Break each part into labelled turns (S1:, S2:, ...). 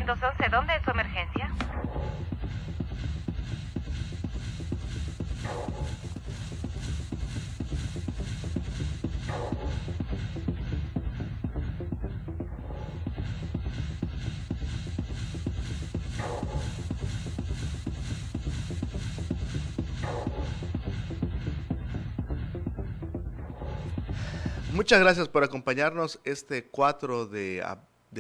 S1: 911, ¿dónde es su emergencia?
S2: Muchas gracias por acompañarnos este 4 de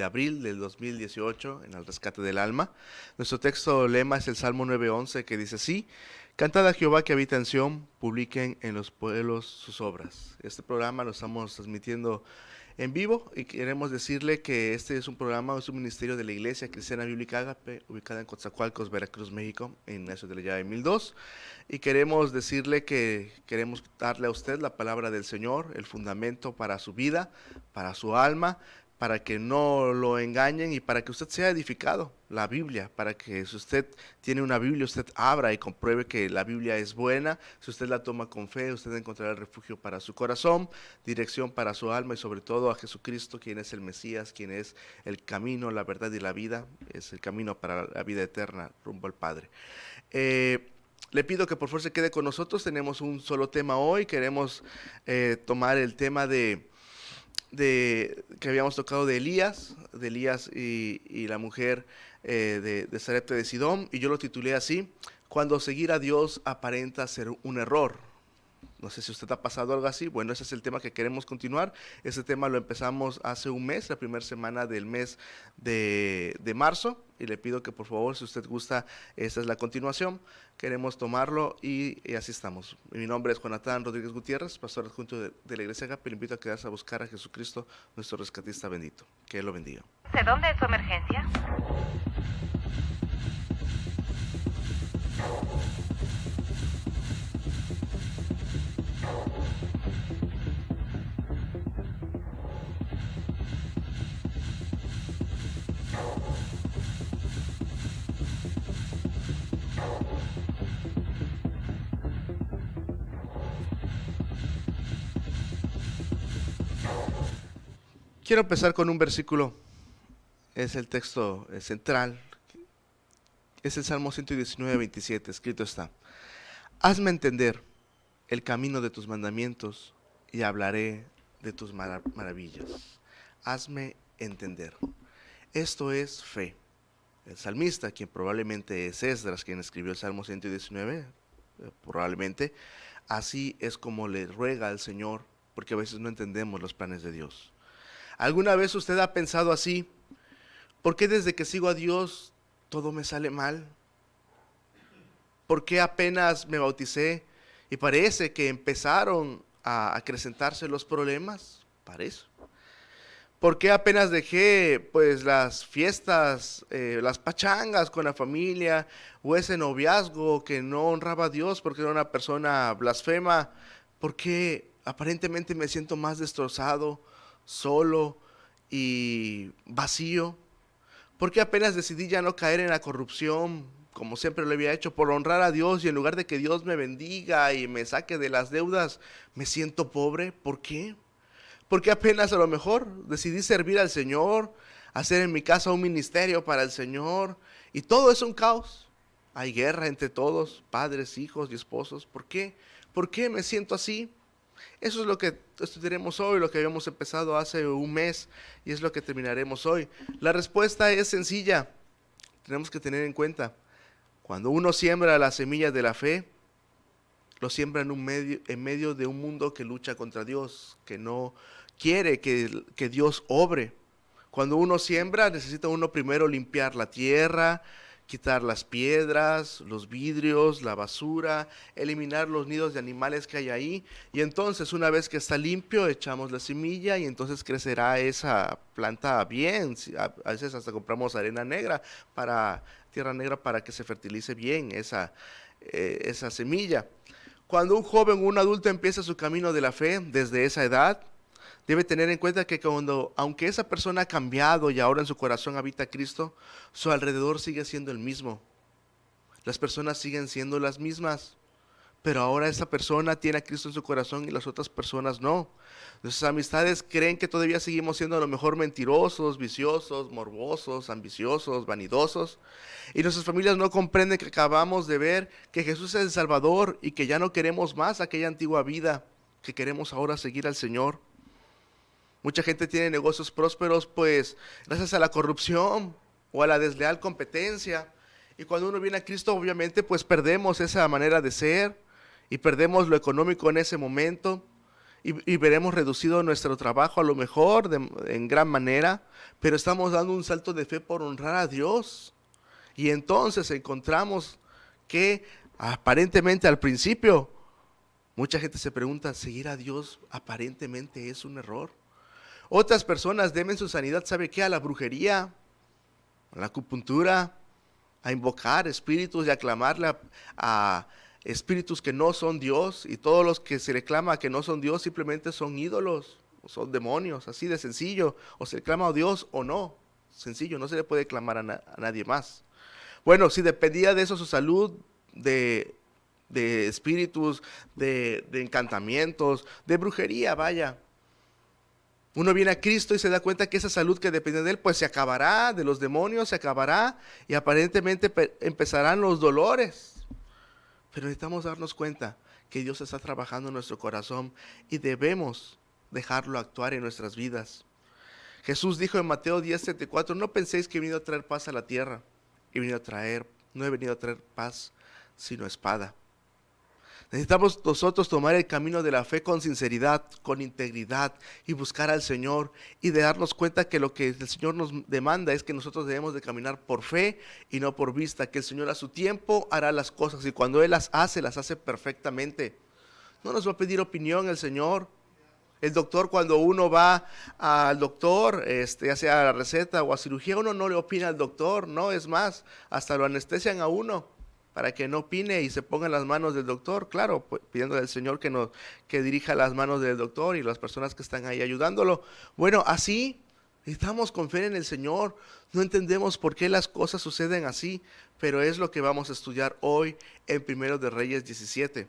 S2: abril del 2018 en el Rescate del Alma. Nuestro texto lema es el Salmo 9:11, que dice así: Cantad a Jehová que habita en Sión, publiquen en los pueblos sus obras. Este programa lo estamos transmitiendo en vivo y queremos decirle que este es un programa, es un ministerio de la Iglesia Cristiana Bíblica Ágape, ubicada en Coatzacoalcos, Veracruz, México, en Ignacio de la Llave 1002. Y queremos decirle que queremos darle a usted la palabra del Señor, el fundamento para su vida, para su alma, para que no lo engañen y para que usted sea edificado, la Biblia, para que si usted tiene una Biblia, usted abra y compruebe que la Biblia es buena. Si usted la toma con fe, usted encontrará el refugio para su corazón, dirección para su alma y sobre todo a Jesucristo, quien es el Mesías, quien es el camino, la verdad y la vida, es el camino para la vida eterna rumbo al Padre. Le pido que por favor se quede con nosotros. Tenemos un solo tema hoy. Queremos tomar el tema de que habíamos tocado de Elías y la mujer de Sarepta de Sidón, y yo lo titulé así: cuando seguir a Dios aparenta ser un error. No sé si usted ha pasado algo así. Bueno, ese es el tema que queremos continuar. Este tema lo empezamos hace un mes, la primera semana del mes de marzo, y le pido que por favor, si usted gusta, esta es la continuación. Queremos tomarlo y así estamos. Mi nombre es Jonathan Rodríguez Gutiérrez, pastor adjunto de la Iglesia Agape. Le invito a quedarse a buscar a Jesucristo, nuestro rescatista bendito. Que Él lo bendiga.
S1: ¿Dónde es su emergencia?
S2: Quiero empezar con un versículo, es el texto central, es el Salmo 119:27, escrito está: Hazme entender el camino de tus mandamientos y hablaré de tus maravillas. Hazme entender. Esto es fe. El salmista, quien probablemente es Esdras, quien escribió el Salmo 119, probablemente, así es como le ruega al Señor, porque a veces no entendemos los planes de Dios. ¿Alguna vez usted ha pensado así? ¿Por qué desde que sigo a Dios todo me sale mal? ¿Por qué apenas me bauticé y parece que empezaron a acrecentarse los problemas? Parece. ¿Por qué apenas dejé pues las fiestas, las pachangas con la familia, o ese noviazgo que no honraba a Dios porque era una persona blasfema? ¿Por qué aparentemente me siento más destrozado, solo y vacío? ¿Por qué apenas decidí ya no caer en la corrupción como siempre lo había hecho, por honrar a Dios, y en lugar de que Dios me bendiga y me saque de las deudas, me siento pobre? ¿Por qué? Porque apenas a lo mejor decidí servir al Señor, hacer en mi casa un ministerio para el Señor, y todo es un caos. Hay guerra entre todos, padres, hijos y esposos. ¿Por qué? ¿Por qué me siento así? Eso es lo que estudiaremos hoy, lo que habíamos empezado hace un mes, y es lo que terminaremos hoy. La respuesta es sencilla. Tenemos que tener en cuenta: cuando uno siembra las semillas de la fe, lo siembra en medio de un mundo que lucha contra Dios, que no quiere que Dios obre. Cuando uno siembra, necesita uno primero limpiar la tierra, quitar las piedras, los vidrios, la basura, eliminar los nidos de animales que hay ahí, y entonces una vez que está limpio, echamos la semilla y entonces crecerá esa planta bien. A veces hasta compramos tierra negra para que se fertilice bien esa semilla. Cuando un joven o un adulto empieza su camino de la fe desde esa edad, debe tener en cuenta que aunque esa persona ha cambiado y ahora en su corazón habita Cristo, su alrededor sigue siendo el mismo. Las personas siguen siendo las mismas. pero ahora esa persona tiene a Cristo en su corazón y las otras personas no. Nuestras amistades creen que todavía seguimos siendo a lo mejor mentirosos, viciosos, morbosos, ambiciosos, vanidosos. Y nuestras familias no comprenden que acabamos de ver que Jesús es el Salvador y que ya no queremos más aquella antigua vida, que queremos ahora seguir al Señor. Mucha gente tiene negocios prósperos pues gracias a la corrupción o a la desleal competencia. Y cuando uno viene a Cristo obviamente pues perdemos esa manera de ser y perdemos lo económico en ese momento. Y veremos reducido nuestro trabajo a lo mejor en gran manera, pero estamos dando un salto de fe por honrar a Dios. Y entonces encontramos que aparentemente al principio, mucha gente se pregunta, ¿seguir a Dios aparentemente es un error? Otras personas deben su sanidad, ¿sabe qué? A la brujería, a la acupuntura, a invocar espíritus y a clamarle a espíritus que no son Dios, y todos los que se le clama que no son Dios simplemente son ídolos, o son demonios, así de sencillo. O se le clama a Dios o no, sencillo, no se le puede clamar a nadie más. Bueno, si dependía de eso su salud, de espíritus, de encantamientos, de brujería, vaya. Uno viene a Cristo y se da cuenta que esa salud que depende de Él, pues se acabará, de los demonios se acabará, y aparentemente empezarán los dolores. Pero necesitamos darnos cuenta que Dios está trabajando en nuestro corazón y debemos dejarlo actuar en nuestras vidas. Jesús dijo en Mateo 10:34, no penséis que he venido a traer paz a la tierra, no he venido a traer paz, sino espada. Necesitamos nosotros tomar el camino de la fe con sinceridad, con integridad y buscar al Señor y de darnos cuenta que lo que el Señor nos demanda es que nosotros debemos de caminar por fe y no por vista, que el Señor a su tiempo hará las cosas y cuando Él las hace perfectamente. No nos va a pedir opinión el Señor. El doctor, cuando uno va al doctor, ya sea a la receta o a cirugía, uno no le opina al doctor, no, es más, hasta lo anestesian a uno para que no opine y se ponga en las manos del doctor, claro, pues, pidiéndole al Señor que dirija las manos del doctor y las personas que están ahí ayudándolo. Bueno, así estamos con fe en el Señor, no entendemos por qué las cosas suceden así, pero es lo que vamos a estudiar hoy en 1 de Reyes 17.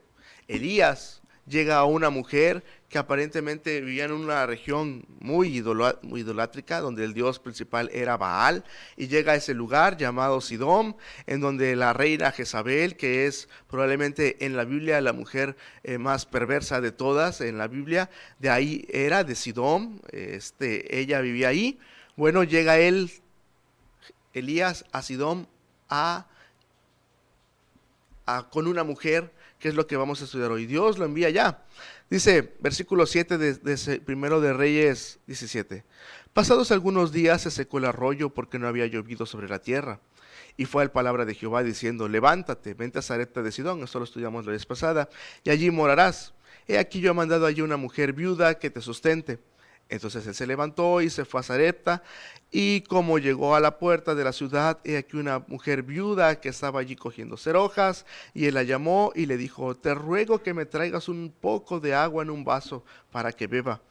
S2: Elías llega a una mujer que aparentemente vivía en una región muy idolátrica, donde el dios principal era Baal, y llega a ese lugar llamado Sidón, en donde la reina Jezabel, que es probablemente en la Biblia la mujer más perversa de todas en la Biblia, de ahí era, de Sidón, ella vivía ahí. Bueno, llega Elías a Sidón con una mujer, que es lo que vamos a estudiar hoy. Dios lo envía allá. Dice, versículo 7 de 1 de Reyes 17. Pasados algunos días se secó el arroyo porque no había llovido sobre la tierra. Y fue la palabra de Jehová diciendo, levántate, vente a Sarepta de Sidón, esto lo estudiamos la vez pasada, y allí morarás. He aquí yo he mandado allí una mujer viuda que te sustente. Entonces él se levantó y se fue a Sarepta, y como llegó a la puerta de la ciudad, he aquí una mujer viuda que estaba allí cogiendo cerojas, y él la llamó y le dijo, te ruego que me traigas un poco de agua en un vaso para que beba.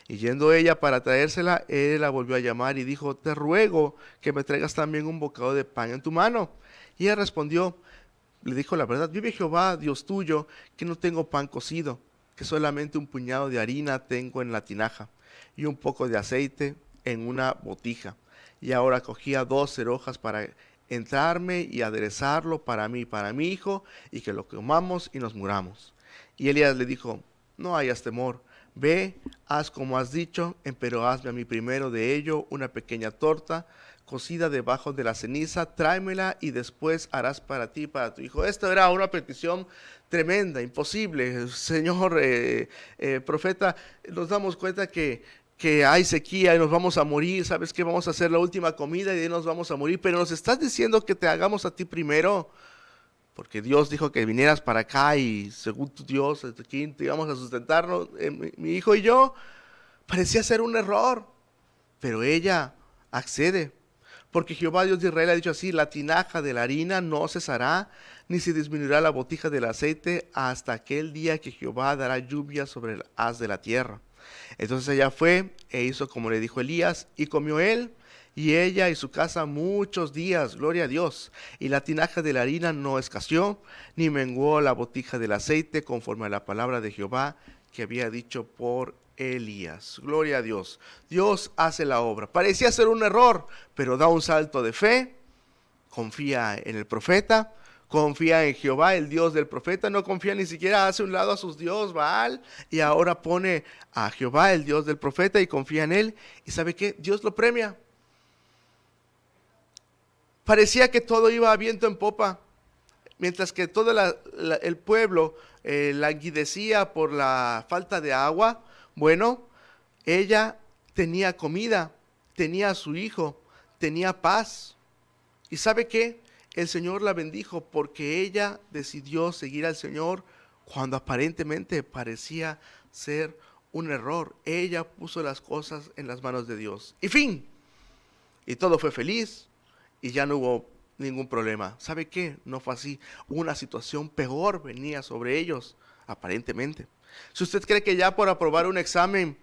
S2: Y yendo ella para traérsela, él la volvió a llamar y dijo, te ruego que me traigas también un bocado de pan en tu mano. Y ella respondió, le dijo la verdad, vive Jehová, Dios tuyo, que no tengo pan cocido, que solamente un puñado de harina tengo en la tinaja y un poco de aceite en una botija. Y ahora cogía 2 cerojas para entrarme y aderezarlo para mí y para mi hijo, y que lo comamos y nos muramos. Y Elías le dijo, no hayas temor, ve, haz como has dicho, pero hazme a mí primero de ello una pequeña torta cocida debajo de la ceniza, tráemela y después harás para ti y para tu hijo. Esto era una petición tremenda, imposible. Señor profeta, nos damos cuenta que hay sequía y nos vamos a morir, ¿sabes qué? Vamos a hacer la última comida y de ahí nos vamos a morir, pero nos estás diciendo que te hagamos a ti primero, porque Dios dijo que vinieras para acá y según tu Dios, aquí te íbamos a sustentarnos, mi hijo y yo. Parecía ser un error, pero ella accede, porque Jehová Dios de Israel ha dicho así, la tinaja de la harina no cesará, ni se disminuirá la botija del aceite hasta aquel día que Jehová dará lluvia sobre el haz de la tierra. Entonces ella fue e hizo como le dijo Elías, y comió él y ella y su casa muchos días, gloria a Dios. Y la tinaja de la harina no escaseó, ni menguó la botija del aceite, conforme a la palabra de Jehová que había dicho por Elías. Gloria a Dios. Dios hace la obra. Parecía ser un error, pero da un salto de fe, confía en el profeta, confía en Jehová, el Dios del profeta, no confía ni siquiera, hace un lado a sus dioses, Baal, y ahora pone a Jehová, el Dios del profeta, y confía en él. ¿Y sabe qué? Dios lo premia. Parecía que todo iba a viento en popa, mientras que todo el pueblo languidecía por la falta de agua. Bueno, ella tenía comida, tenía a su hijo, tenía paz. ¿Y sabe qué? El Señor la bendijo porque ella decidió seguir al Señor cuando aparentemente parecía ser un error. Ella puso las cosas en las manos de Dios. Y fin. Y todo fue feliz y ya no hubo ningún problema. ¿Sabe qué? No fue así. Una situación peor venía sobre ellos, aparentemente. Si usted cree que ya por aprobar un examen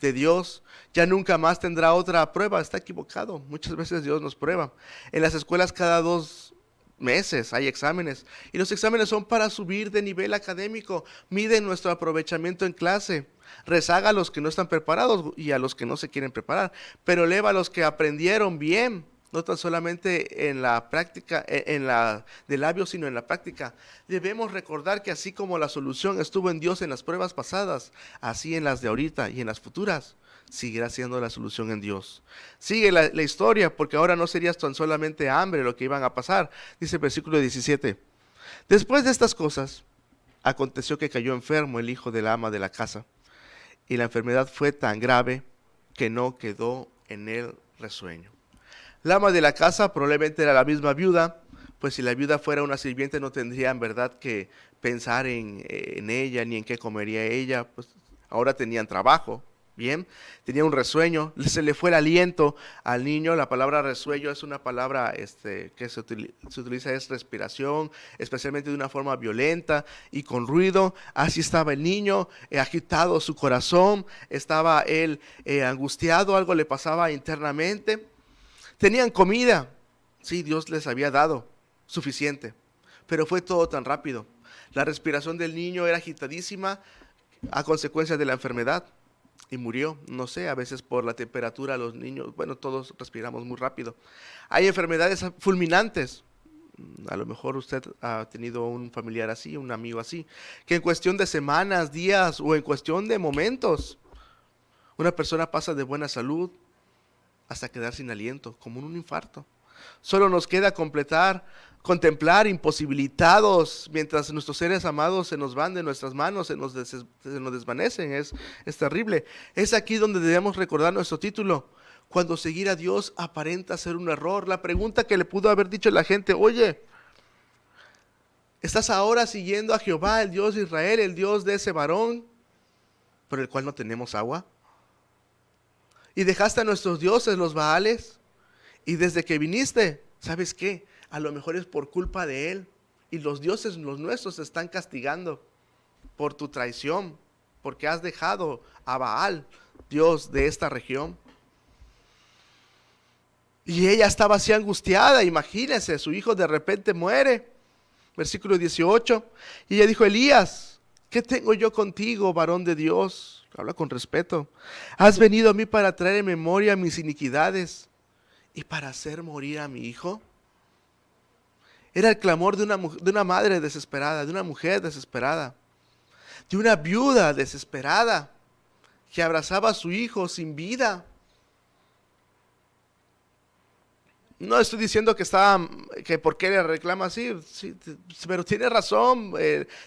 S2: de Dios ya nunca más tendrá otra prueba, está equivocado. Muchas veces Dios nos prueba. En las escuelas cada 2 meses hay exámenes, y los exámenes son para subir de nivel académico, miden nuestro aprovechamiento en clase, rezaga a los que no están preparados y a los que no se quieren preparar, pero eleva a los que aprendieron bien, no tan solamente en la práctica, en la de labios, sino en la práctica. Debemos recordar que así como la solución estuvo en Dios en las pruebas pasadas, así en las de ahorita y en las futuras seguirá siendo la solución en Dios. Sigue la historia, porque ahora no sería tan solamente hambre lo que iban a pasar. Dice el versículo 17: después de estas cosas, aconteció que cayó enfermo el hijo de la ama de la casa, y la enfermedad fue tan grave que no quedó en él resueño. La ama de la casa probablemente era la misma viuda, pues si la viuda fuera una sirviente no tendría en verdad que pensar en ella, ni en qué comería ella, pues ahora tenían trabajo. Bien, tenía un resueño, se le fue el aliento al niño. La palabra resueño es una palabra que se utiliza, es respiración, especialmente de una forma violenta y con ruido. Así estaba el niño, agitado su corazón, estaba él angustiado, algo le pasaba internamente. Tenían comida, sí, Dios les había dado suficiente, pero fue todo tan rápido. La respiración del niño era agitadísima a consecuencia de la enfermedad. Y murió, no sé, a veces por la temperatura los niños, bueno, todos respiramos muy rápido. Hay enfermedades fulminantes. A lo mejor usted ha tenido un familiar así, un amigo así, que en cuestión de semanas, días o en cuestión de momentos, una persona pasa de buena salud hasta quedar sin aliento, como un infarto. Solo nos queda contemplar imposibilitados mientras nuestros seres amados se nos van de nuestras manos, se nos desvanecen. Es terrible. Es aquí donde debemos recordar nuestro título: cuando seguir a Dios aparenta ser un error. La pregunta que le pudo haber dicho la gente: oye, ¿estás ahora siguiendo a Jehová, el Dios de Israel, el Dios de ese varón por el cual no tenemos agua? ¿Y dejaste a nuestros dioses, los Baales? Y desde que viniste, ¿sabes qué? A lo mejor es por culpa de él. Y los dioses, los nuestros, te están castigando por tu traición, porque has dejado a Baal, Dios de esta región. Y ella estaba así angustiada. Imagínense, su hijo de repente muere. Versículo 18. Y ella dijo: Elías, ¿qué tengo yo contigo, varón de Dios? Habla con respeto. ¿Has venido a mí para traer en memoria mis iniquidades y para hacer morir a mi hijo? Era el clamor de una madre desesperada, de una mujer desesperada, de una viuda desesperada que abrazaba a su hijo sin vida. No estoy diciendo que por qué le reclama así, sí, pero tiene razón,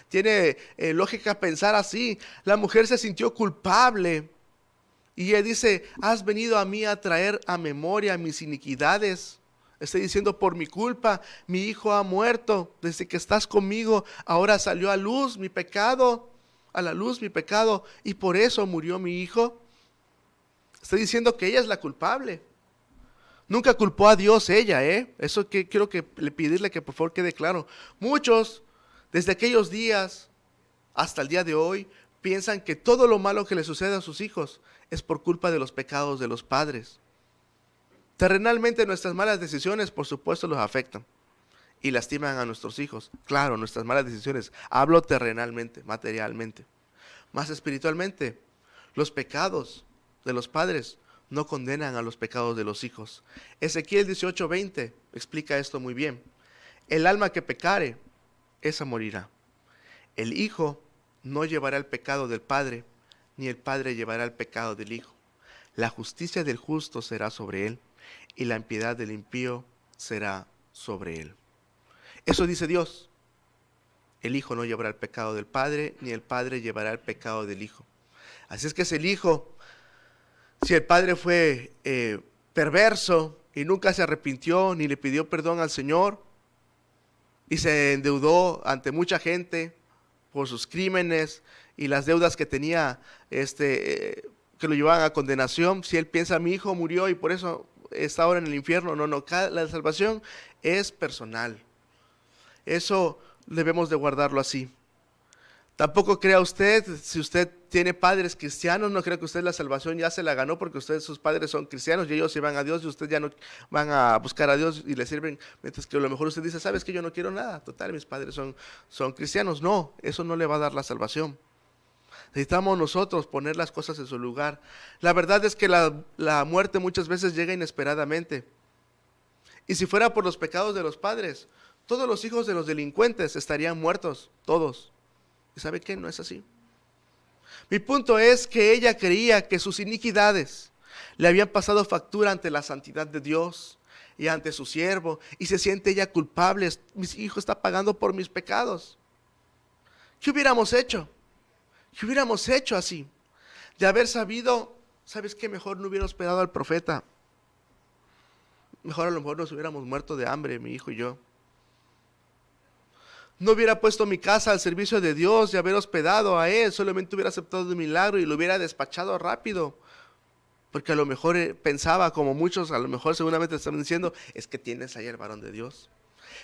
S2: tiene lógica pensar así. La mujer se sintió culpable y ella dice: has venido a mí a traer a memoria mis iniquidades. Estoy diciendo: por mi culpa mi hijo ha muerto. Desde que estás conmigo ahora salió a la luz mi pecado, y por eso murió mi hijo. Estoy diciendo que ella es la culpable. Nunca culpó a Dios ella, Eso que quiero pedirle que por favor quede claro. Muchos, desde aquellos días hasta el día de hoy, piensan que todo lo malo que le sucede a sus hijos es por culpa de los pecados de los padres. Terrenalmente nuestras malas decisiones, por supuesto, los afectan y lastiman a nuestros hijos. Claro, nuestras malas decisiones. Hablo terrenalmente, materialmente. Más espiritualmente, los pecados de los padres no condenan a los pecados de los hijos. Ezequiel 18:20 explica esto muy bien. El alma que pecare, esa morirá. El hijo no llevará el pecado del padre, ni el padre llevará el pecado del hijo. La justicia del justo será sobre él, y la impiedad del impío será sobre él. Eso dice Dios. El hijo no llevará el pecado del padre, ni el padre llevará el pecado del hijo. Así es que es el hijo, si el padre fue perverso y nunca se arrepintió ni le pidió perdón al Señor y se endeudó ante mucha gente por sus crímenes y las deudas que tenía, que lo llevaban a condenación, si él piensa, mi hijo murió y por eso está ahora en el infierno, no, la salvación es personal. Eso debemos de guardarlo así. Tampoco crea usted, si usted tiene padres cristianos, no crea que usted la salvación ya se la ganó porque sus padres son cristianos y ellos se van a Dios y usted ya no van a buscar a Dios y le sirven, mientras que a lo mejor usted dice, sabes que yo no quiero nada, total, mis padres son cristianos. No, eso no le va a dar la salvación. Necesitamos nosotros poner las cosas en su lugar. La verdad es que la muerte muchas veces llega inesperadamente. Y si fuera por los pecados de los padres, todos los hijos de los delincuentes estarían muertos, todos. ¿Y sabe qué? No es así. Mi punto es que ella creía que sus iniquidades le habían pasado factura ante la santidad de Dios y ante su siervo, y se siente ella culpable. Mi hijo está pagando por mis pecados. ¿Qué hubiéramos hecho? ¿Qué hubiéramos hecho así? De haber sabido, ¿sabes qué? Mejor no hubiera hospedado al profeta. Mejor a lo mejor nos hubiéramos muerto de hambre, mi hijo y yo. No hubiera puesto mi casa al servicio de Dios y haber hospedado a él, solamente hubiera aceptado el milagro y lo hubiera despachado rápido. Porque a lo mejor pensaba, como muchos, a lo mejor seguramente están diciendo, es que tienes ahí el varón de Dios.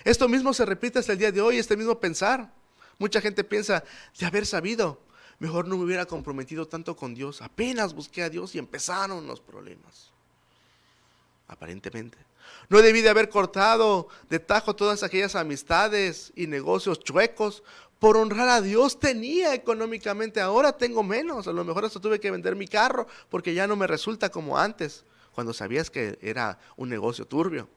S2: Esto mismo se repite hasta el día de hoy, este mismo pensar. Mucha gente piensa, de haber sabido, mejor no me hubiera comprometido tanto con Dios. Apenas busqué a Dios y empezaron los problemas. Aparentemente. No debí de haber cortado de tajo todas aquellas amistades y negocios chuecos. Por honrar a Dios tenía económicamente, ahora tengo menos. A lo mejor hasta tuve que vender mi carro porque ya no me resulta como antes, cuando sabías que era un negocio turbio.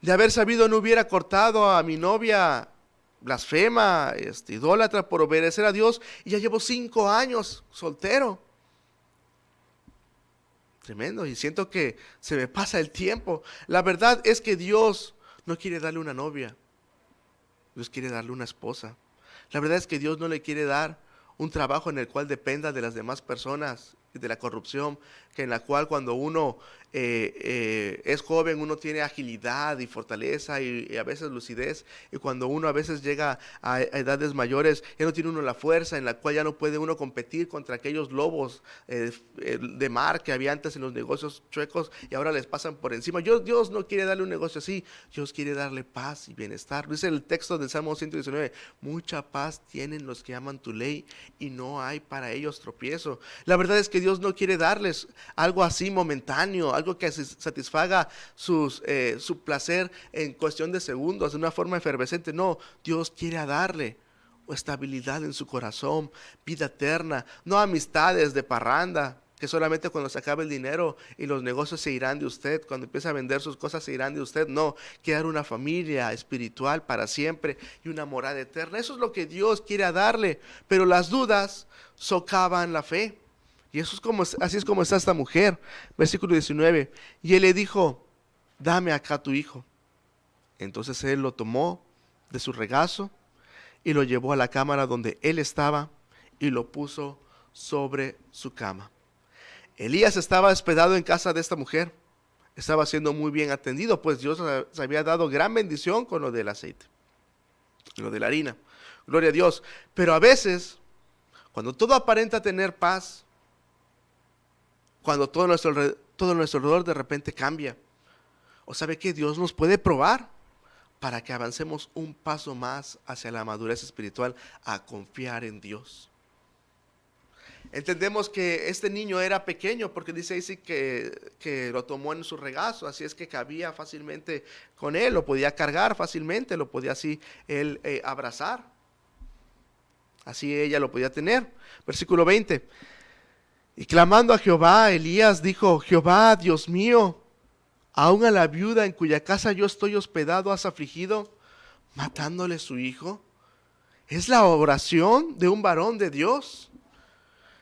S2: De haber sabido no hubiera cortado a mi novia blasfema, idólatra, por obedecer a Dios, y ya llevo 5 años soltero. Tremendo, y siento que se me pasa el tiempo. La verdad es que Dios no quiere darle una novia, Dios quiere darle una esposa. La verdad es que Dios no le quiere dar un trabajo en el cual dependa de las demás personas y de la corrupción, que en la cual cuando uno es joven uno tiene agilidad y fortaleza y a veces lucidez, y cuando uno a veces llega a edades mayores ya no tiene uno la fuerza en la cual ya no puede uno competir contra aquellos lobos de mar que había antes en los negocios chuecos y ahora les pasan por encima. Dios no quiere darle un negocio así, Dios quiere darle paz y bienestar. Dice el texto del Salmo 119, mucha paz tienen los que aman tu ley y no hay para ellos tropiezo. La verdad es que Dios no quiere darles algo así momentáneo, algo que satisfaga su placer en cuestión de segundos, de una forma efervescente. No, Dios quiere darle estabilidad en su corazón, vida eterna, no amistades de parranda, que solamente cuando se acabe el dinero y los negocios se irán de usted, cuando empiece a vender sus cosas se irán de usted. No, quiere una familia espiritual para siempre y una morada eterna. Eso es lo que Dios quiere darle, pero las dudas socavan la fe. Y eso es así es como está esta mujer. Versículo 19. Y él le dijo, dame acá tu hijo. Entonces él lo tomó de su regazo y lo llevó a la cámara donde él estaba y lo puso sobre su cama. Elías estaba hospedado en casa de esta mujer. Estaba siendo muy bien atendido, pues Dios se había dado gran bendición con lo del aceite, lo de la harina. Gloria a Dios. Pero a veces, cuando todo aparenta tener paz, cuando todo nuestro alrededor de repente cambia, o sabe que Dios nos puede probar para que avancemos un paso más hacia la madurez espiritual, a confiar en Dios. Entendemos que este niño era pequeño porque dice ahí sí que lo tomó en su regazo, así es que cabía fácilmente con él, lo podía cargar fácilmente, lo podía así él abrazar, así ella lo podía tener. Versículo 20, y clamando a Jehová, Elías dijo: Jehová, Dios mío, aún a la viuda en cuya casa yo estoy hospedado has afligido, matándole su hijo. Es la oración de un varón de Dios.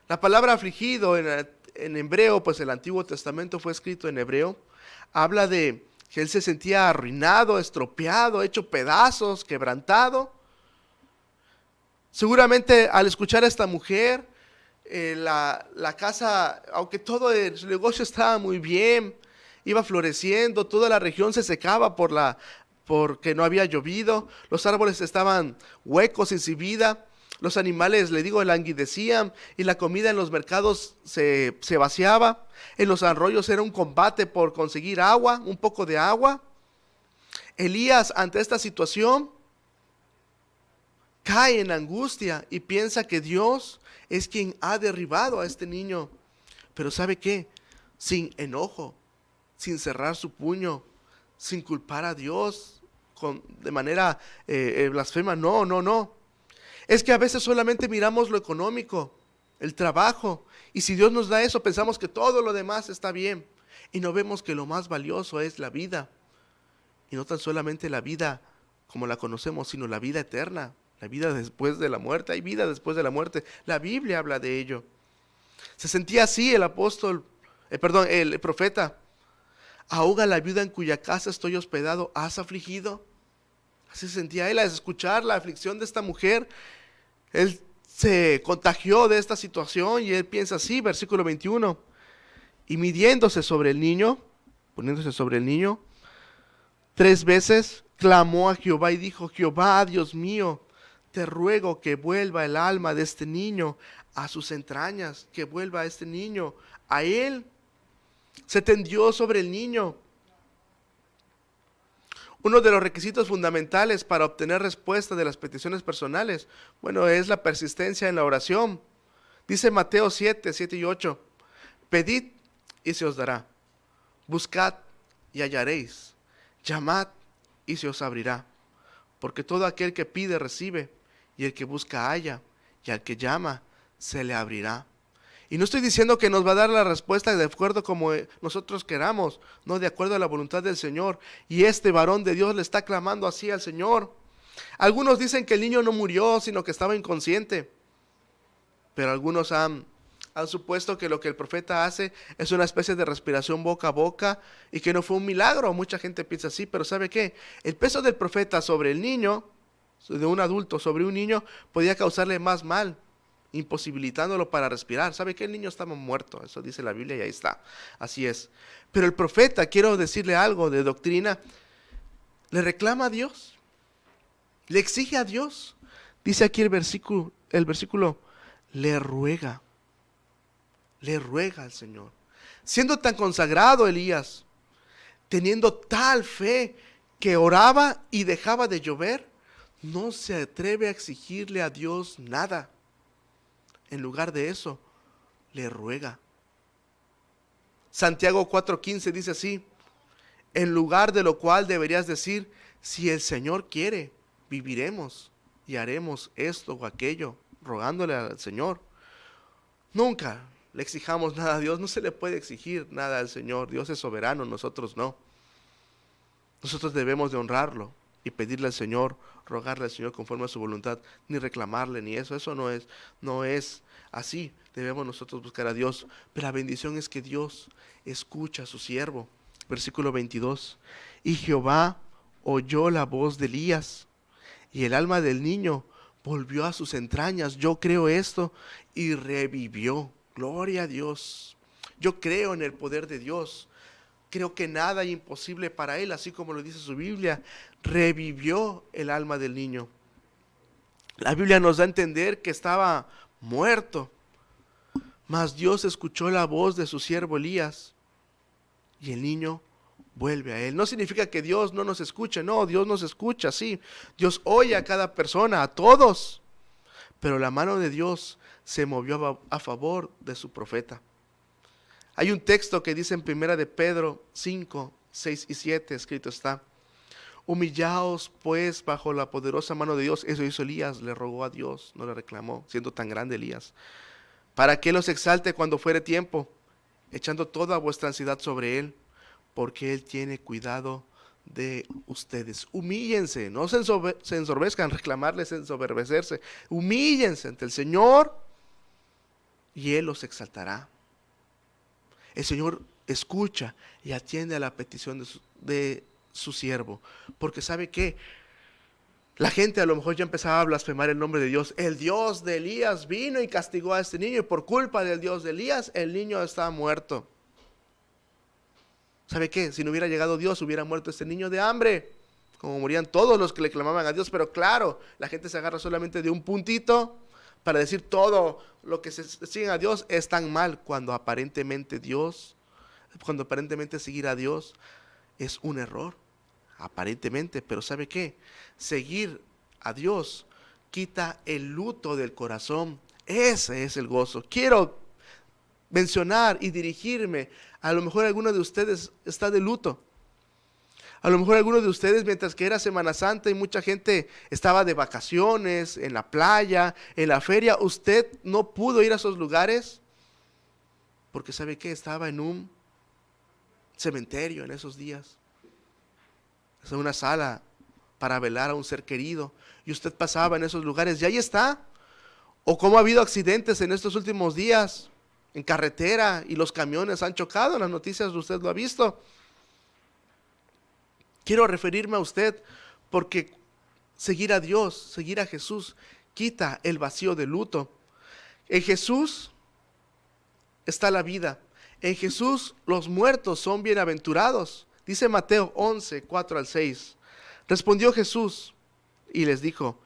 S2: La palabra afligido en hebreo, pues el Antiguo Testamento fue escrito en hebreo, habla de que él se sentía arruinado, estropeado, hecho pedazos, quebrantado. Seguramente al escuchar a esta mujer, la casa, aunque todo el negocio estaba muy bien, iba floreciendo, toda la región se secaba porque no había llovido, los árboles estaban huecos y sin vida. Los animales, le digo, languidecían y la comida en los mercados se vaciaba. En los arroyos era un combate por conseguir agua, un poco de agua. Elías, ante esta situación, cae en angustia y piensa que Dios es quien ha derribado a este niño. Pero ¿sabe qué? Sin enojo, sin cerrar su puño, sin culpar a Dios de manera blasfema. No. Es que a veces solamente miramos lo económico, el trabajo, y si Dios nos da eso, pensamos que todo lo demás está bien, y no vemos que lo más valioso es la vida, y no tan solamente la vida como la conocemos, sino la vida eterna, la vida después de la muerte. Hay vida después de la muerte, la Biblia habla de ello. Se sentía así el profeta: ahoga la viuda en cuya casa estoy hospedado, ¿has afligido? Así se sentía él al escuchar la aflicción de esta mujer. Él se contagió de esta situación y él piensa así, versículo 21. Y poniéndose sobre el niño, 3 veces clamó a Jehová y dijo: Jehová, Dios mío, te ruego que vuelva el alma de este niño a sus entrañas, que vuelva este niño a él. Se tendió sobre el niño. Uno de los requisitos fundamentales para obtener respuesta de las peticiones personales, es la persistencia en la oración. Dice Mateo 7 y 8, pedid y se os dará, buscad y hallaréis, llamad y se os abrirá, porque todo aquel que pide recibe, y el que busca halla, y al que llama se le abrirá. Y no estoy diciendo que nos va a dar la respuesta de acuerdo como nosotros queramos, no, de acuerdo a la voluntad del Señor. Y este varón de Dios le está clamando así al Señor. Algunos dicen que el niño no murió, sino que estaba inconsciente. Pero algunos han supuesto que lo que el profeta hace es una especie de respiración boca a boca y que no fue un milagro. Mucha gente piensa así, pero ¿sabe qué? El peso del profeta sobre el niño, de un adulto sobre un niño, podía causarle más mal, imposibilitándolo para respirar. ¿Sabe qué? El niño estaba muerto, eso dice la Biblia y ahí está, así es. Pero el profeta, quiero decirle algo de doctrina, le reclama a Dios, le exige a Dios. Dice aquí el versículo, le ruega al Señor. Siendo tan consagrado Elías, teniendo tal fe que oraba y dejaba de llover, no se atreve a exigirle a Dios nada. En lugar de eso, le ruega. Santiago 4:15 dice así: en lugar de lo cual deberías decir: si el Señor quiere, viviremos y haremos esto o aquello, rogándole al Señor. Nunca le exijamos nada a Dios, no se le puede exigir nada al Señor. Dios es soberano, nosotros no. Nosotros debemos de honrarlo y pedirle al Señor, rogarle al Señor conforme a su voluntad, ni reclamarle, ni eso no es así. Debemos nosotros buscar a Dios, pero la bendición es que Dios escucha a su siervo. Versículo 22, y Jehová oyó la voz de Elías, y el alma del niño volvió a sus entrañas. Yo creo esto, y revivió. Gloria a Dios. Yo creo en el poder de Dios. Creo que nada es imposible para él, así como lo dice su Biblia. Revivió el alma del niño. La Biblia nos da a entender que estaba muerto, mas Dios escuchó la voz de su siervo Elías y el niño vuelve a él. No significa que Dios no nos escuche, no, Dios nos escucha, sí. Dios oye a cada persona, a todos. pero la mano de Dios se movió a favor de su profeta. Hay un texto que dice en 1 de Pedro 5, 6 y 7, escrito está: humillaos pues bajo la poderosa mano de Dios. Eso hizo Elías, le rogó a Dios, no le reclamó, siendo tan grande Elías, para que los exalte cuando fuere tiempo, echando toda vuestra ansiedad sobre él, porque él tiene cuidado de ustedes. Humíllense, no se ensoberzcan, reclamarles, ensoberbecerse. Humíllense ante el Señor y él los exaltará. El Señor escucha y atiende a la petición de su siervo, porque ¿sabe qué? La gente a lo mejor ya empezaba a blasfemar el nombre de Dios. El Dios de Elías vino y castigó a este niño, y por culpa del Dios de Elías el niño está muerto. ¿Sabe qué? Si no hubiera llegado Dios, hubiera muerto este niño de hambre, como morían todos los que le clamaban a Dios. Pero claro, la gente se agarra solamente de un puntito para decir todo lo que se siguen a Dios es tan mal, cuando aparentemente seguir a Dios es un error, aparentemente. Pero ¿sabe qué? Seguir a Dios quita el luto del corazón. Ese es el gozo. Quiero mencionar y dirigirme. A lo mejor alguno de ustedes está de luto. A lo mejor alguno de ustedes, mientras que era Semana Santa y mucha gente estaba de vacaciones, en la playa, en la feria, usted no pudo ir a esos lugares porque ¿sabe qué? Estaba en un cementerio en esos días, en una sala para velar a un ser querido, y usted pasaba en esos lugares y ahí está. O cómo ha habido accidentes en estos últimos días en carretera y los camiones han chocado. En las noticias usted lo ha visto. Quiero referirme a usted porque seguir a Dios, seguir a Jesús, quita el vacío de luto. En Jesús está la vida. En Jesús los muertos son bienaventurados. Dice Mateo 11, 4 al 6. Respondió Jesús y les dijo: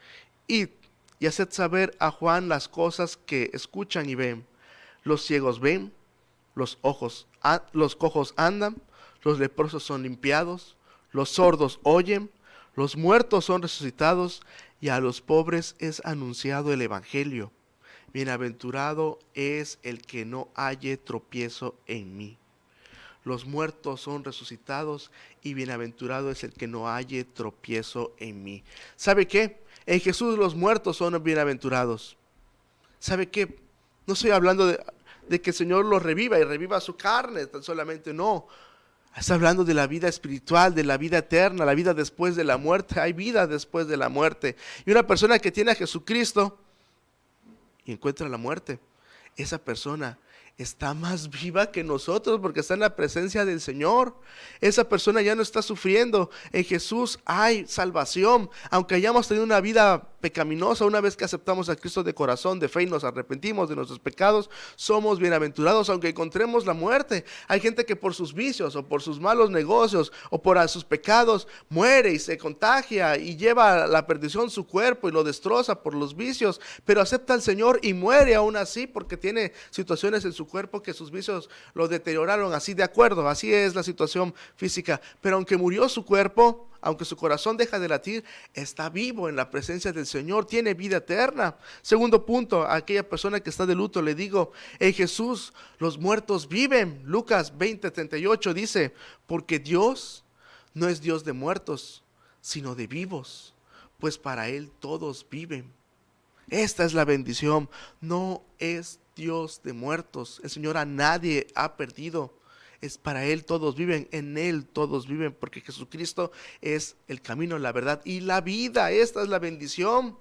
S2: id y haced saber a Juan las cosas que escuchan y ven. Los ciegos ven, los cojos andan, los leprosos son limpiados, los sordos oyen, los muertos son resucitados, y a los pobres es anunciado el evangelio. Bienaventurado es el que no halle tropiezo en mí. Los muertos son resucitados, y bienaventurado es el que no halle tropiezo en mí. ¿Sabe qué? En Jesús los muertos son bienaventurados. ¿Sabe qué? No estoy hablando de que el Señor los reviva y reviva su carne, tan solamente no. Está hablando de la vida espiritual, de la vida eterna, la vida después de la muerte. Hay vida después de la muerte. Y una persona que tiene a Jesucristo y encuentra la muerte, esa persona está más viva que nosotros porque está en la presencia del Señor. Esa persona ya no está sufriendo. En Jesús hay salvación. Aunque hayamos tenido una vida pecaminosa, una vez que aceptamos a Cristo de corazón, de fe, y nos arrepentimos de nuestros pecados, somos bienaventurados aunque encontremos la muerte. Hay gente que por sus vicios o por sus malos negocios o por sus pecados muere y se contagia y lleva a la perdición su cuerpo y lo destroza por los vicios, pero acepta al Señor y muere aún así porque tiene situaciones en su cuerpo que sus vicios lo deterioraron. Así, de acuerdo, así es la situación física, pero aunque murió su cuerpo, aunque su corazón deja de latir, está vivo en la presencia del Señor, tiene vida eterna. Segundo punto, a aquella persona que está de luto le digo: en Jesús los muertos viven. Lucas 20:38 dice: porque Dios no es Dios de muertos, sino de vivos, pues para Él todos viven. Esta es la bendición. No es Dios de muertos. El Señor a nadie ha perdido. Es para Él todos viven, en Él todos viven, porque Jesucristo es el camino, la verdad y la vida. Esta es la bendición.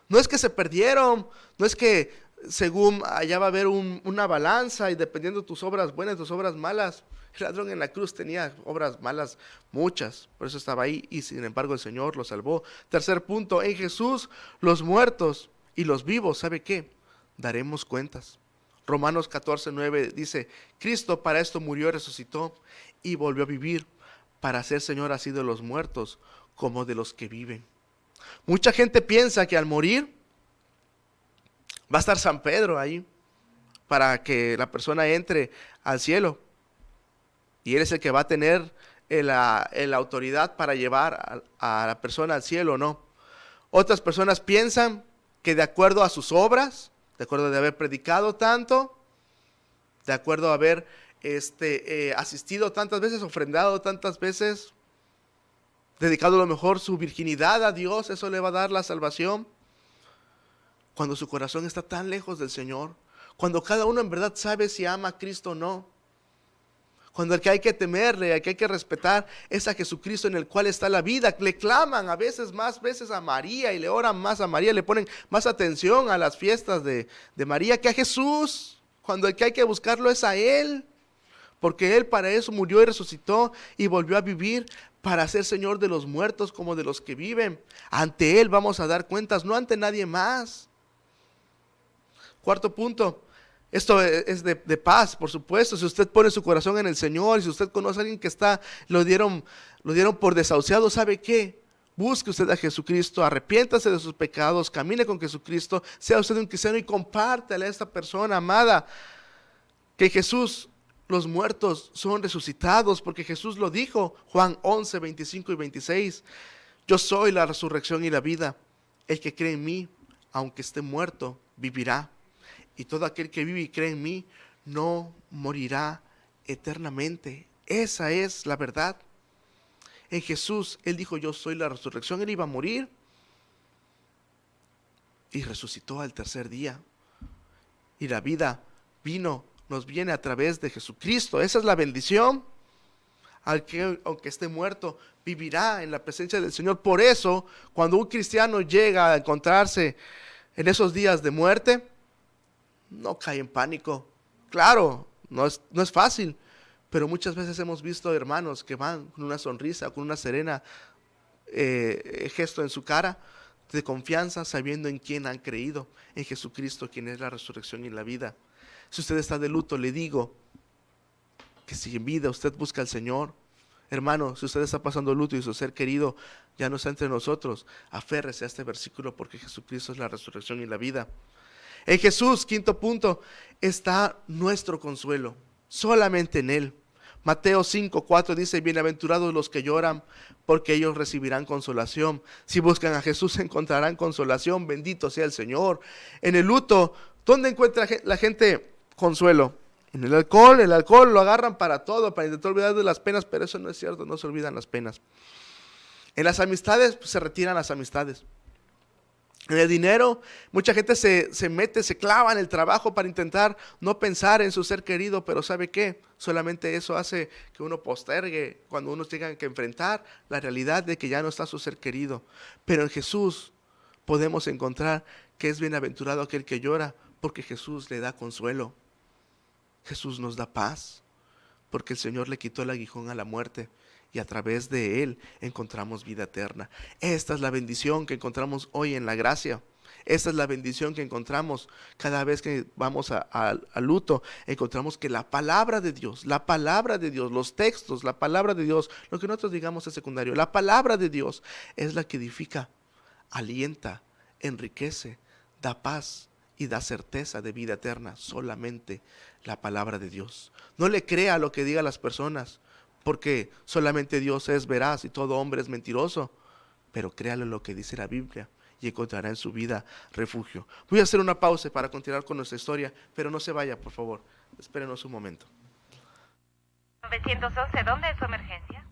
S2: No es que se perdieron, no es que según allá va a haber una balanza y dependiendo de tus obras buenas, tus obras malas. El ladrón en la cruz tenía obras malas, muchas, por eso estaba ahí, y sin embargo el Señor lo salvó. Tercer punto, en Jesús los muertos y los vivos, ¿sabe qué? Daremos cuentas. Romanos 14:9 dice: Cristo para esto murió y resucitó y volvió a vivir, para ser Señor así de los muertos como de los que viven. Mucha gente piensa que al morir va a estar San Pedro ahí para que la persona entre al cielo, y él es el que va a tener la autoridad para llevar a la persona al cielo. No. Otras personas piensan que de acuerdo a sus obras, de acuerdo de haber predicado tanto, de acuerdo a haber asistido tantas veces, ofrendado tantas veces, dedicado a lo mejor su virginidad a Dios, eso le va a dar la salvación. Cuando su corazón está tan lejos del Señor, cuando cada uno en verdad sabe si ama a Cristo o no, cuando el que hay que temerle, el que hay que respetar es a Jesucristo en el cual está la vida, le claman a veces más veces a María y le oran más a María, le ponen más atención a las fiestas de María que a Jesús, cuando el que hay que buscarlo es a Él, porque Él para eso murió y resucitó y volvió a vivir para ser Señor de los muertos como de los que viven. Ante Él vamos a dar cuentas, no ante nadie más. Cuarto punto, esto es de paz, por supuesto. Si usted pone su corazón en el Señor, y si usted conoce a alguien que lo dieron por desahuciado, ¿sabe qué? Busque usted a Jesucristo, arrepiéntase de sus pecados, camine con Jesucristo, sea usted un cristiano y compártale a esta persona amada que Jesús, los muertos son resucitados, porque Jesús lo dijo, Juan 11, 25 y 26, yo soy la resurrección y la vida, el que cree en mí, aunque esté muerto, vivirá. Y todo aquel que vive y cree en mí no morirá eternamente. Esa es la verdad. En Jesús, Él dijo, yo soy la resurrección. Él iba a morir y resucitó al tercer día. Y la vida nos viene a través de Jesucristo. Esa es la bendición. Aunque esté muerto, vivirá en la presencia del Señor. Por eso, cuando un cristiano llega a encontrarse en esos días de muerte, no cae en pánico. Claro, no es fácil, pero muchas veces hemos visto hermanos que van con una sonrisa, con una serena gesto en su cara de confianza, sabiendo en quién han creído, en Jesucristo, quien es la resurrección y la vida. Si usted está de luto, le digo que si en vida usted busca al Señor, hermano, si usted está pasando luto y su ser querido ya no está entre nosotros, aférrese a este versículo, porque Jesucristo es la resurrección y la vida. En Jesús, quinto punto, está nuestro consuelo, solamente en Él. Mateo 5:4 dice, bienaventurados los que lloran, porque ellos recibirán consolación. Si buscan a Jesús encontrarán consolación, bendito sea el Señor. En el luto, ¿dónde encuentra la gente consuelo? En el alcohol lo agarran para todo, para intentar olvidar de las penas, pero eso no es cierto, no se olvidan las penas. En las amistades, pues, se retiran las amistades. En el dinero, mucha gente se clava en el trabajo para intentar no pensar en su ser querido, pero ¿sabe qué? Solamente eso hace que uno postergue cuando uno tenga que enfrentar la realidad de que ya no está su ser querido. Pero en Jesús podemos encontrar que es bienaventurado aquel que llora, porque Jesús le da consuelo. Jesús nos da paz, porque el Señor le quitó el aguijón a la muerte. Y a través de Él encontramos vida eterna. Esta es la bendición que encontramos hoy en la gracia. Esta es la bendición que encontramos cada vez que vamos al luto. Encontramos que la palabra de Dios, los textos, la palabra de Dios, lo que nosotros digamos es secundario. La palabra de Dios es la que edifica, alienta, enriquece, da paz y da certeza de vida eterna. Solamente la palabra de Dios. No le crea lo que digan las personas, porque solamente Dios es veraz y todo hombre es mentiroso, pero créale lo que dice la Biblia y encontrará en su vida refugio. Voy a hacer una pausa para continuar con nuestra historia, pero no se vaya, por favor, espérenos un momento.
S1: 911, ¿dónde es su emergencia?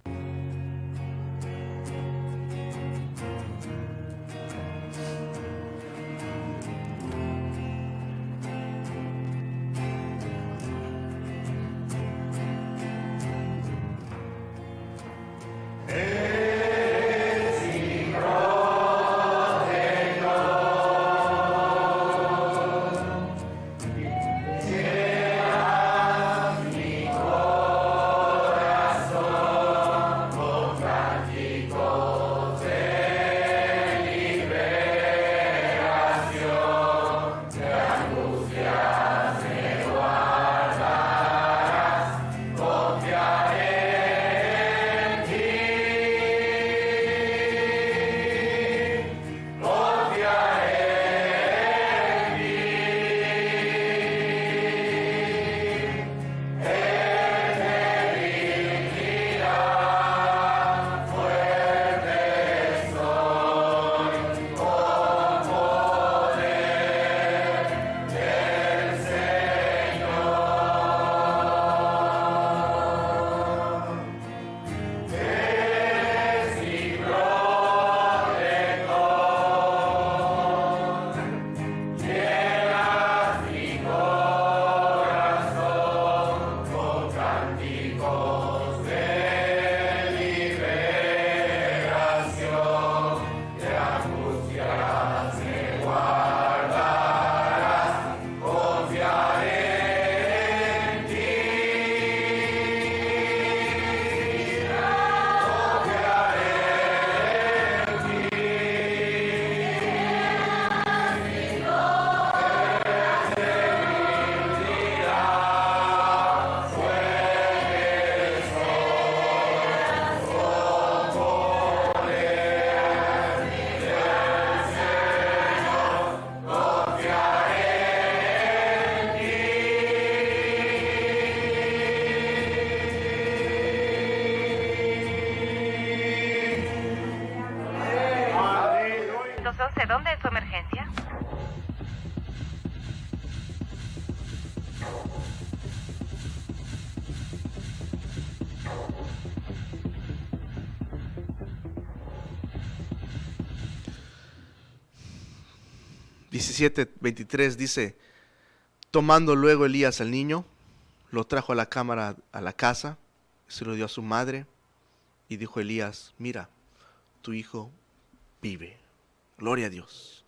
S1: Entonces, ¿dónde es su emergencia?
S2: (17:23) dice: tomando luego Elías al niño, lo trajo a la cámara, a la casa, se lo dio a su madre, y dijo Elías: mira, tu hijo vive. Gloria a Dios,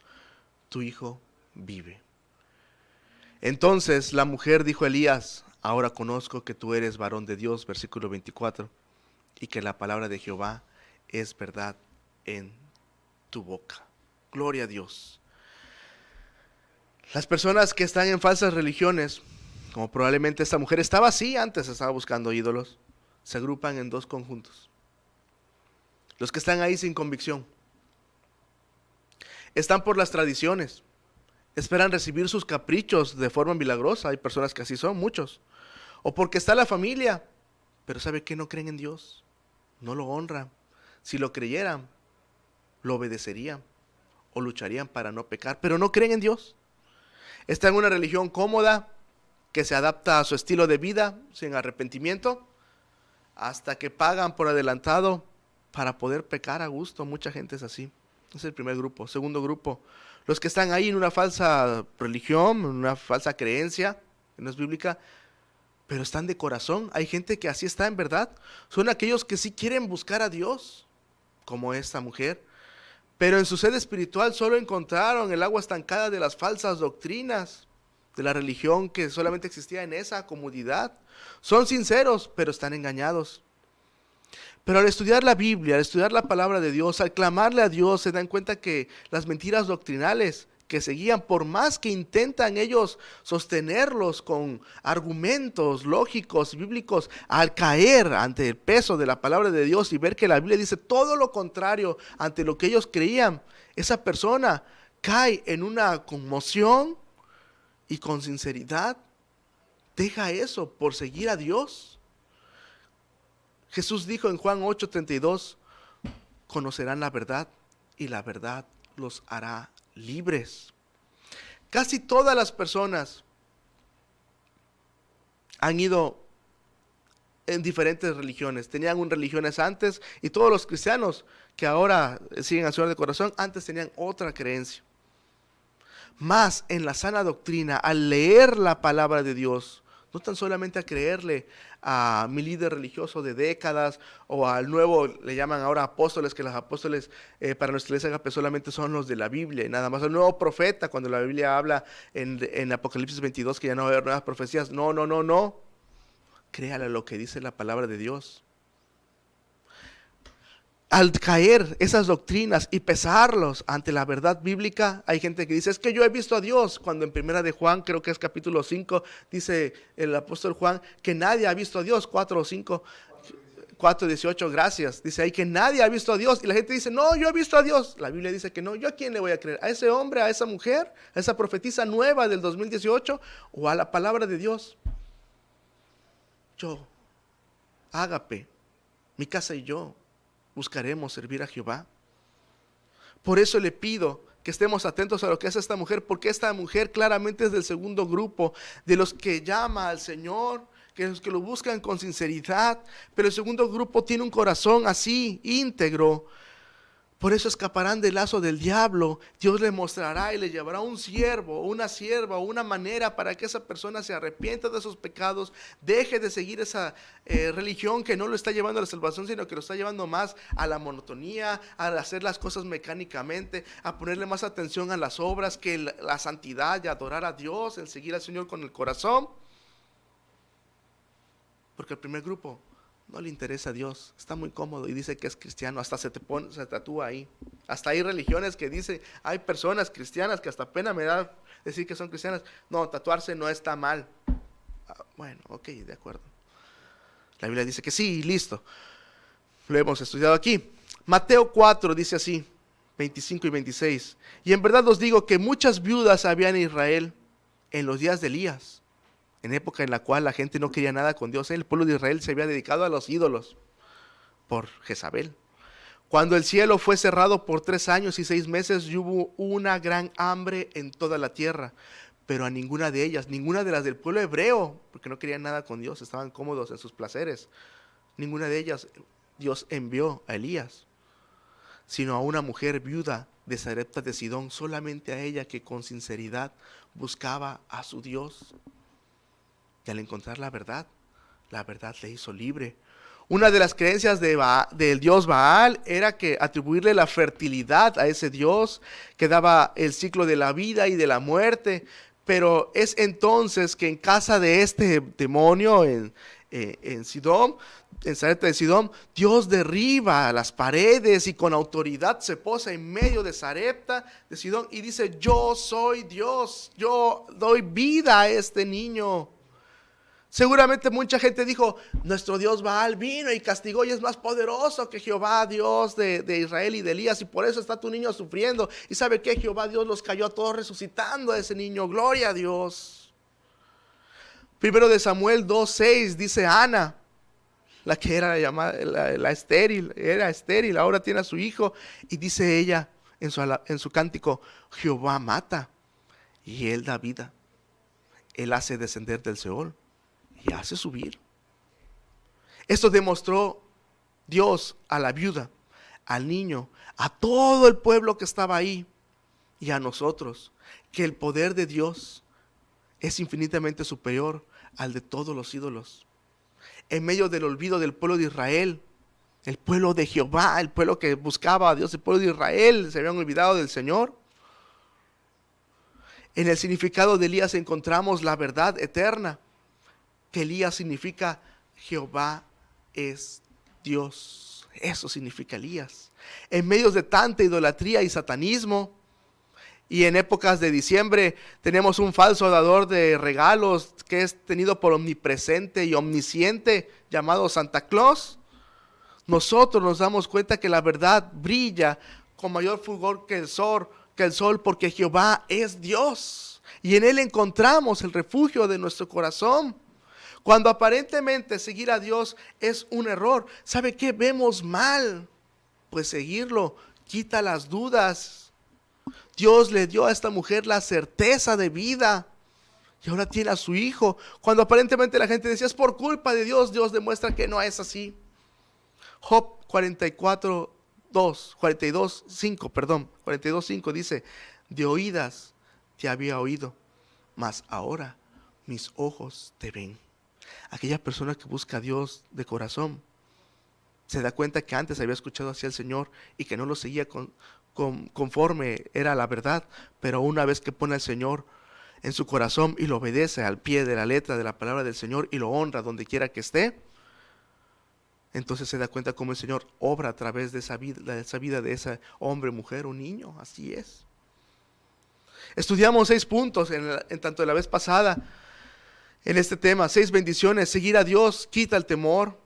S2: tu hijo vive. Entonces la mujer dijo a Elías: ahora conozco que tú eres varón de Dios, versículo 24, y que la palabra de Jehová es verdad en tu boca. Gloria a Dios. Las personas que están en falsas religiones, como probablemente esta mujer estaba así antes, estaba buscando ídolos, se agrupan en dos conjuntos. Los que están ahí sin convicción, están por las tradiciones, esperan recibir sus caprichos de forma milagrosa. Hay personas que así son, muchos. O porque está la familia, pero ¿sabe qué? No creen en Dios, no lo honran. Si lo creyeran, lo obedecerían o lucharían para no pecar, pero no creen en Dios. Está en una religión cómoda que se adapta a su estilo de vida sin arrepentimiento, hasta que pagan por adelantado para poder pecar a gusto. Mucha gente es así. Es el primer grupo. Segundo grupo, los que están ahí en una falsa religión, en una falsa creencia que no es bíblica, pero están de corazón. Hay gente que así está en verdad. Son aquellos que sí quieren buscar a Dios, como esta mujer, pero en su sed espiritual solo encontraron el agua estancada de las falsas doctrinas de la religión que solamente existía en esa comunidad. Son sinceros, pero están engañados. Pero al estudiar la Biblia, al estudiar la palabra de Dios, al clamarle a Dios, se dan cuenta que las mentiras doctrinales que seguían, por más que intentan ellos sostenerlos con argumentos lógicos, bíblicos, al caer ante el peso de la palabra de Dios y ver que la Biblia dice todo lo contrario ante lo que ellos creían, esa persona cae en una conmoción y con sinceridad deja eso por seguir a Dios. Jesús dijo en Juan 8:32, conocerán la verdad y la verdad los hará libres. Casi todas las personas han ido en diferentes religiones. Tenían religiones antes, y todos los cristianos que ahora siguen al Señor de corazón, antes tenían otra creencia. Más en la sana doctrina, al leer la palabra de Dios, no tan solamente a creerle a mi líder religioso de décadas o al nuevo, le llaman ahora apóstoles, que los apóstoles para nuestra iglesia Agape solamente son los de la Biblia y nada más. El nuevo profeta, cuando la Biblia habla en Apocalipsis 22 que ya no va a haber nuevas profecías. No. Créale a lo que dice la palabra de Dios. Al caer esas doctrinas y pesarlos ante la verdad bíblica, hay gente que dice, es que yo he visto a Dios, cuando en primera de Juan, creo que es capítulo 5, dice el apóstol Juan, que nadie ha visto a Dios, 4:18, gracias, dice ahí que nadie ha visto a Dios, y la gente dice, no, yo he visto a Dios. La Biblia dice que no. ¿Yo a quién le voy a creer? ¿A ese hombre, a esa mujer, a esa profetisa nueva del 2018, o a la palabra de Dios? Yo, Agape, mi casa y yo buscaremos servir a Jehová. Por eso le pido que estemos atentos a lo que hace esta mujer, porque esta mujer claramente es del segundo grupo, de los que llama al Señor, que los que lo buscan con sinceridad, pero el segundo grupo tiene un corazón así, íntegro. Por eso escaparán del lazo del diablo. Dios le mostrará y le llevará un siervo, una sierva, una manera para que esa persona se arrepienta de sus pecados, deje de seguir esa religión que no lo está llevando a la salvación, sino que lo está llevando más a la monotonía, a hacer las cosas mecánicamente, a ponerle más atención a las obras que la santidad y adorar a Dios, en seguir al Señor con el corazón. Porque el primer grupo no le interesa a Dios, está muy cómodo y dice que es cristiano, hasta se tatúa ahí. Hasta hay religiones que dicen, hay personas cristianas que hasta pena me da decir que son cristianas. No, tatuarse no está mal. Bueno, ok, de acuerdo. La Biblia dice que sí, listo. Lo hemos estudiado aquí. Mateo 4 dice así, 25 y 26. Y en verdad os digo que muchas viudas había en Israel en los días de Elías, en época en la cual la gente no quería nada con Dios. El pueblo de Israel se había dedicado a los ídolos por Jezabel. Cuando el cielo fue cerrado por 3 años y 6 meses, y hubo una gran hambre en toda la tierra. Pero a ninguna de ellas, ninguna de las del pueblo hebreo, porque no querían nada con Dios, estaban cómodos en sus placeres, ninguna de ellas Dios envió a Elías, sino a una mujer viuda de Sarepta de Sidón, solamente a ella, que con sinceridad buscaba a su Dios. Y al encontrar la verdad le hizo libre. Una de las creencias del dios Baal era que atribuirle la fertilidad a ese dios que daba el ciclo de la vida y de la muerte. Pero es entonces que en casa de este demonio en Sidón, en Sarepta de Sidón, Dios derriba las paredes y con autoridad se posa en medio de Sarepta de Sidón y dice: yo soy Dios, yo doy vida a este niño. Seguramente mucha gente dijo: nuestro Dios Baal vino y castigó y es más poderoso que Jehová, Dios de Israel y de Elías, y por eso está tu niño sufriendo. Y ¿sabe qué? Jehová Dios los cayó a todos resucitando a ese niño. Gloria a Dios. Primero de Samuel 2:6 dice Ana, la que era llamada la estéril, era estéril, ahora tiene a su hijo, y dice ella en su cántico: Jehová mata y él da vida, él hace descender del Seol y hace subir. Esto demostró Dios a la viuda, al niño, a todo el pueblo que estaba ahí y a nosotros, que el poder de Dios es infinitamente superior al de todos los ídolos. En medio del olvido del pueblo de Israel, el pueblo de Jehová, el pueblo que buscaba a Dios, el pueblo de Israel, se habían olvidado del Señor. En el significado de Elías encontramos la verdad eterna, que Elías significa Jehová es Dios. Eso significa Elías. En medio de tanta idolatría y satanismo, y en épocas de diciembre tenemos un falso dador de regalos que es tenido por omnipresente y omnisciente, llamado Santa Claus, nosotros nos damos cuenta que la verdad brilla con mayor fulgor que el sol, porque Jehová es Dios y en Él encontramos el refugio de nuestro corazón. Cuando aparentemente seguir a Dios es un error, ¿sabe qué vemos mal? Pues seguirlo quita las dudas. Dios le dio a esta mujer la certeza de vida y ahora tiene a su hijo. Cuando aparentemente la gente decía: es por culpa de Dios, Dios demuestra que no es así. Job 42:5 dice: de oídas te había oído, mas ahora mis ojos te ven. Aquella persona que busca a Dios de corazón se da cuenta que antes había escuchado hacia el Señor y que no lo seguía conforme era la verdad, pero una vez que pone al Señor en su corazón y lo obedece al pie de la letra de la palabra del Señor y lo honra donde quiera que esté, entonces se da cuenta cómo el Señor obra a través de esa vida de ese hombre, mujer o niño. Así es. Estudiamos 6 puntos en tanto de la vez pasada en este tema, 6 bendiciones. Seguir a Dios quita el temor,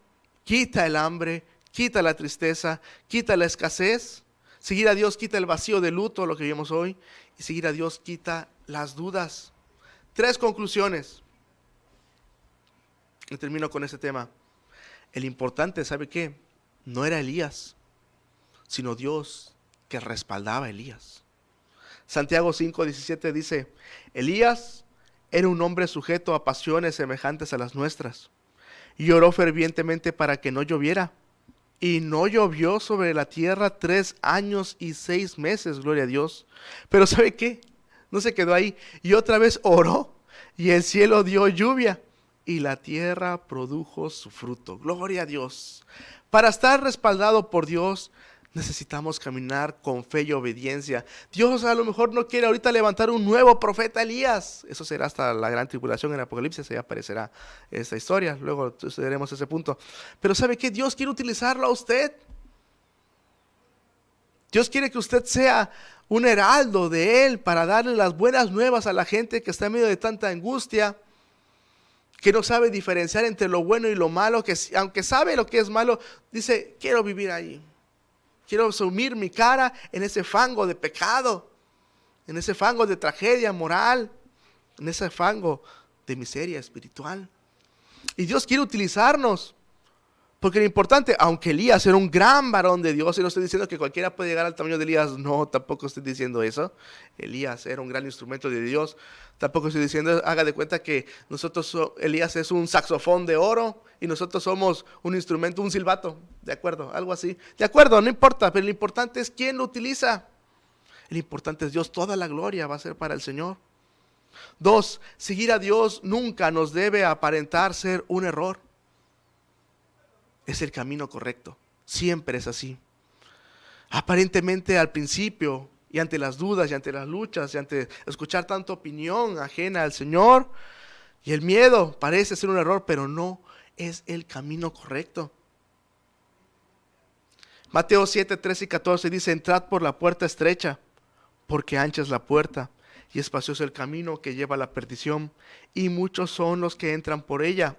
S2: quita el hambre, quita la tristeza, quita la escasez. Seguir a Dios quita el vacío de luto, lo que vimos hoy, y seguir a Dios quita las dudas. 3 conclusiones. Y termino con este tema. El importante, ¿sabe qué? No era Elías, sino Dios que respaldaba a Elías. Santiago 5:17 dice: Elías era un hombre sujeto a pasiones semejantes a las nuestras, y oró fervientemente para que no lloviera, y no llovió sobre la tierra 3 años y 6 meses, gloria a Dios. Pero ¿sabe qué? No se quedó ahí, y otra vez oró, y el cielo dio lluvia, y la tierra produjo su fruto. Gloria a Dios. Para estar respaldado por Dios necesitamos caminar con fe y obediencia. Dios a lo mejor no quiere ahorita levantar un nuevo profeta Elías. Eso será hasta la gran tribulación en Apocalipsis, ahí aparecerá esta historia. Luego estudiaremos ese punto. Pero ¿sabe qué? Dios quiere utilizarlo a usted. Dios quiere que usted sea un heraldo de Él para darle las buenas nuevas a la gente que está en medio de tanta angustia, que no sabe diferenciar entre lo bueno y lo malo, que aunque sabe lo que es malo, dice: quiero vivir ahí. Quiero sumir mi cara en ese fango de pecado, en ese fango de tragedia moral, en ese fango de miseria espiritual. Y Dios quiere utilizarnos Porque lo importante, aunque Elías era un gran varón de Dios, y no estoy diciendo que cualquiera puede llegar al tamaño de Elías, no, tampoco estoy diciendo eso. Elías era un gran instrumento de Dios. Tampoco estoy diciendo, haga de cuenta que Elías es un saxofón de oro y nosotros somos un instrumento, un silbato, de acuerdo, algo así. De acuerdo, no importa, pero lo importante es quién lo utiliza. Lo importante es Dios, toda la gloria va a ser para el Señor. 2, seguir a Dios nunca nos debe aparentar ser un error. Es el camino correcto, siempre es así. Aparentemente al principio, y ante las dudas, y ante las luchas, y ante escuchar tanta opinión ajena al Señor, y el miedo parece ser un error, pero no es el camino correcto. Mateo 7, 13 y 14 dice: entrad por la puerta estrecha, porque ancha es la puerta, y espacioso el camino que lleva a la perdición, y muchos son los que entran por ella,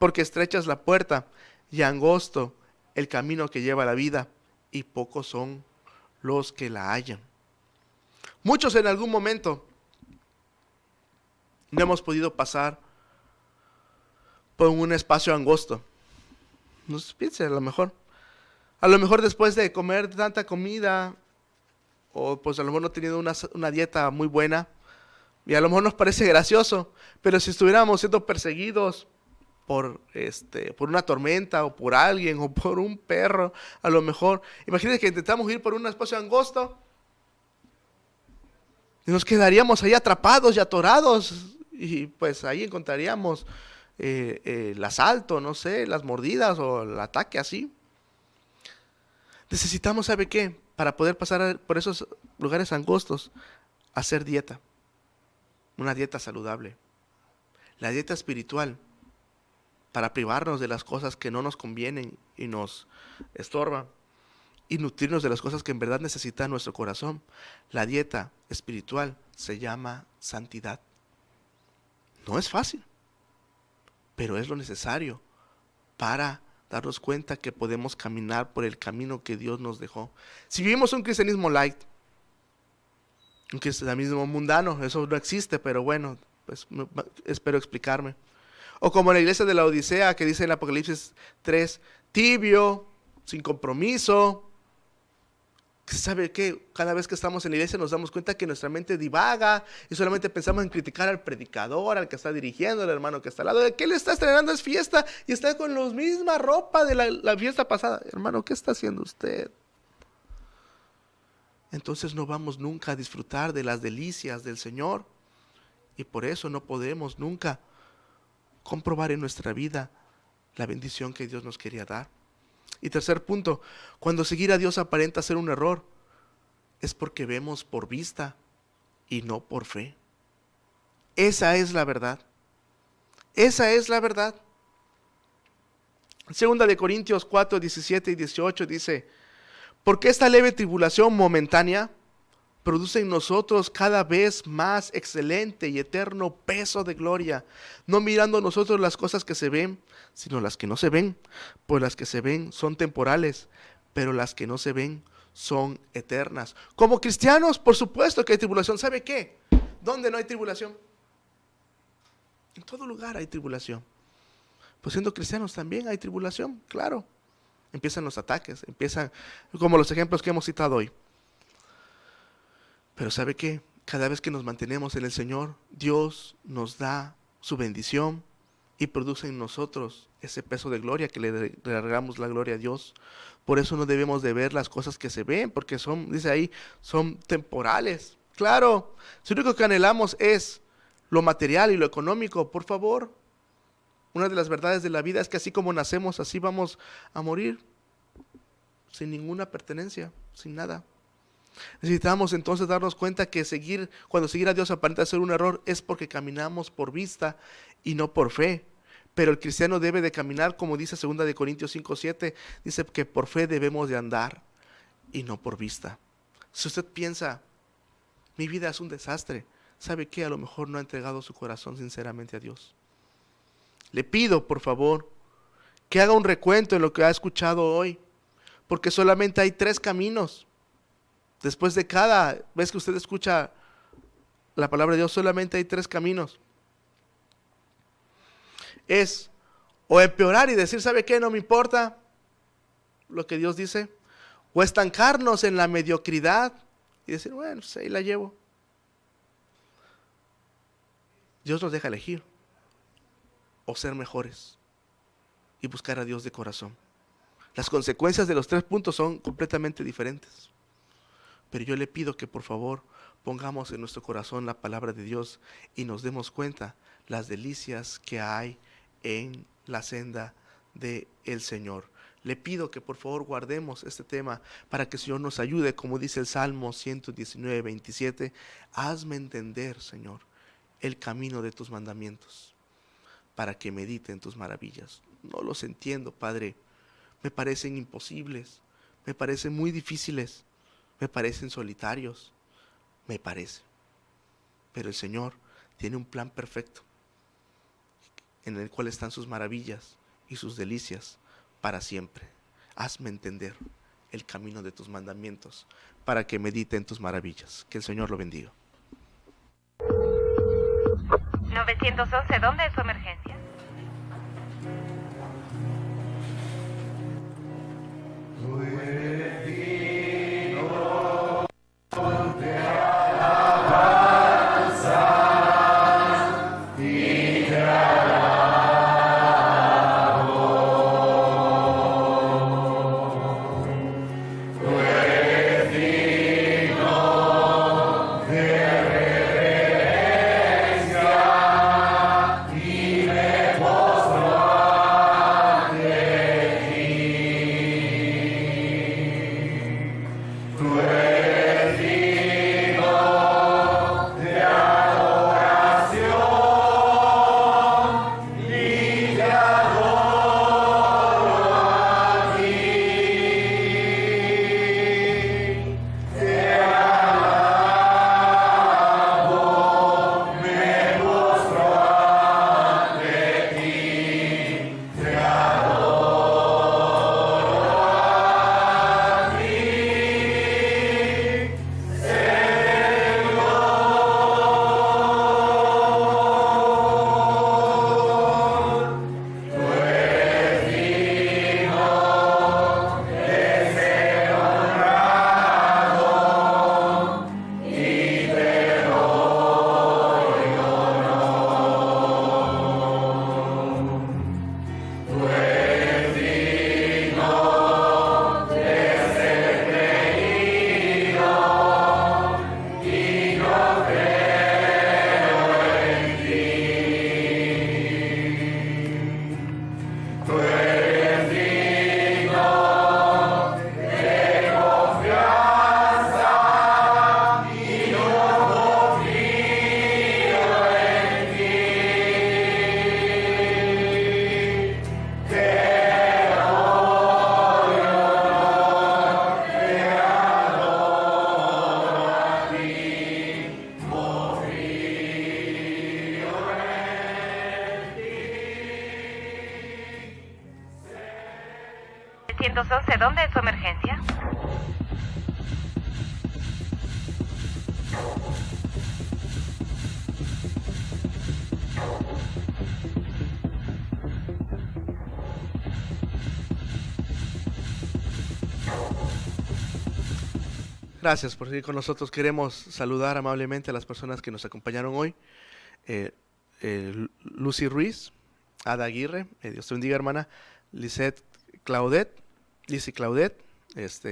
S2: porque estrecha es la puerta, y angosto el camino que lleva a la vida, y pocos son los que la hallan. Muchos en algún momento no hemos podido pasar por un espacio angosto. No se piense, a lo mejor después de comer tanta comida, o pues a lo mejor no teniendo una dieta muy buena, y a lo mejor nos parece gracioso, pero si estuviéramos siendo perseguidos por una tormenta, o por alguien, o por un perro, a lo mejor, imagínense que intentamos ir por un espacio angosto, y nos quedaríamos ahí atrapados y atorados, y pues ahí encontraríamos el asalto, no sé, las mordidas, o el ataque así. Necesitamos, ¿sabe qué? Para poder pasar por esos lugares angostos, hacer dieta, una dieta saludable, la dieta espiritual, para privarnos de las cosas que no nos convienen y nos estorban, y nutrirnos de las cosas que en verdad necesita nuestro corazón. La dieta espiritual se llama santidad. No es fácil, pero es lo necesario para darnos cuenta que podemos caminar por el camino que Dios nos dejó. Si vivimos un cristianismo light, un cristianismo mundano, eso no existe, pero bueno, pues espero explicarme. O como la iglesia de la Odisea, que dice en Apocalipsis 3, tibio, sin compromiso. ¿Sabe qué? Cada vez que estamos en la iglesia nos damos cuenta que nuestra mente divaga y solamente pensamos en criticar al predicador, al que está dirigiendo, al hermano que está al lado. ¿De qué le está estrenando? Es fiesta y está con la misma ropa de la fiesta pasada. Hermano, ¿qué está haciendo usted? Entonces no vamos nunca a disfrutar de las delicias del Señor, y por eso no podemos nunca comprobar en nuestra vida la bendición que Dios nos quería dar. Y tercer punto, cuando seguir a Dios aparenta ser un error, es porque vemos por vista y no por fe. Esa es la verdad. Esa es la verdad. Segunda de Corintios 4, 17 y 18 dice: porque esta leve tribulación momentánea produce en nosotros cada vez más excelente y eterno peso de gloria, no mirando nosotros las cosas que se ven, sino las que no se ven, pues las que se ven son temporales, pero las que no se ven son eternas. Como cristianos, por supuesto que hay tribulación. ¿Sabe qué? ¿Dónde no hay tribulación? En todo lugar hay tribulación. Pues siendo cristianos también hay tribulación, claro. Empiezan los ataques, empiezan como los ejemplos que hemos citado hoy. Pero ¿sabe qué? Cada vez que nos mantenemos en el Señor, Dios nos da su bendición y produce en nosotros ese peso de gloria que le regamos la gloria a Dios. Por eso no debemos de ver las cosas que se ven, porque son, dice ahí, son temporales. Claro, si lo único que anhelamos es lo material y lo económico, por favor. Una de las verdades de la vida es que así como nacemos, así vamos a morir, sin ninguna pertenencia, sin nada. Necesitamos entonces darnos cuenta que cuando seguir a Dios aparenta ser un error, es porque caminamos por vista y no por fe. Pero el cristiano debe de caminar, como dice 2 de Corintios 5:7, dice que por fe debemos de andar y no por vista. Si usted piensa, mi vida es un desastre, ¿sabe qué? A lo mejor no ha entregado su corazón sinceramente a Dios. Le pido, por favor, que haga un recuento de lo que ha escuchado hoy, porque solamente hay 3 caminos. Después de cada vez que usted escucha la palabra de Dios, solamente hay 3 caminos. Es O empeorar y decir, ¿sabe qué? No me importa lo que Dios dice. O estancarnos en la mediocridad y decir, bueno, pues ahí la llevo. Dios nos deja elegir. O ser mejores y buscar a Dios de corazón. Las consecuencias de los 3 puntos son completamente diferentes. Pero yo le pido que por favor pongamos en nuestro corazón la palabra de Dios y nos demos cuenta las delicias que hay en la senda del Señor. Le pido que por favor guardemos este tema para que el Señor nos ayude, como dice el Salmo 119, 27. Hazme entender, Señor, el camino de tus mandamientos, para que medite en tus maravillas. No los entiendo, Padre. Me parecen imposibles, me parecen muy difíciles, me parecen solitarios, me parece. Pero el Señor tiene un plan perfecto, en el cual están sus maravillas y sus delicias para siempre. Hazme entender el camino de tus mandamientos, para que medite en tus maravillas. Que el Señor lo bendiga.
S1: 911, ¿dónde es su emergencia? ¿Dónde es su emergencia?
S2: Gracias por seguir con nosotros. Queremos saludar amablemente a las personas que nos acompañaron hoy. Lucy Ruiz, Ada Aguirre, Dios te bendiga, hermana. Lizzie Claudette,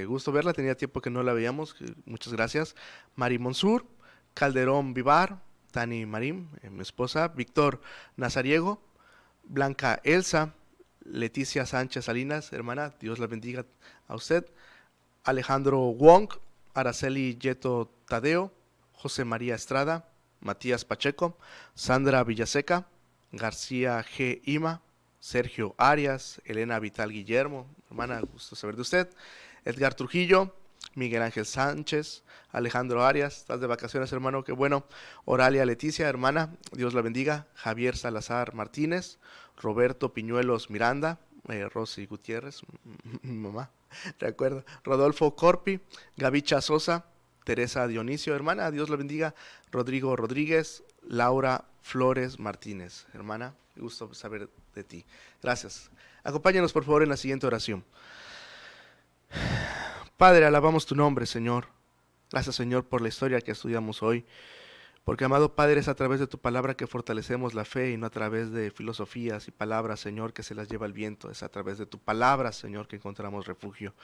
S2: gusto verla, tenía tiempo que no la veíamos, muchas gracias. Mari Monsur, Calderón Vivar, Tani Marín, mi esposa, Víctor Nazariego, Blanca Elsa, Leticia Sánchez Salinas, hermana, Dios la bendiga a usted. Alejandro Wong, Araceli Yeto Tadeo, José María Estrada, Matías Pacheco, Sandra Villaseca, García G. Ima, Sergio Arias, Elena Vital Guillermo, hermana, gusto saber de usted. Edgar Trujillo, Miguel Ángel Sánchez, Alejandro Arias, estás de vacaciones, hermano, qué bueno. Oralia Leticia, hermana, Dios la bendiga. Javier Salazar Martínez, Roberto Piñuelos Miranda, Rosy Gutiérrez, mi mamá, recuerdo. Rodolfo Corpi, Gavicha Sosa, Teresa Dionisio, hermana, Dios la bendiga. Rodrigo Rodríguez, Laura Flores Martínez, hermana, gusto saber de ti. Gracias. Acompáñanos por favor en la siguiente oración. Padre, alabamos tu nombre, Señor. Gracias, Señor, por la historia que estudiamos hoy. Porque, amado Padre, es a través de tu palabra que fortalecemos la fe y no a través de filosofías y palabras, Señor, que se las lleva el viento. Es a través de tu palabra, Señor, que encontramos refugio.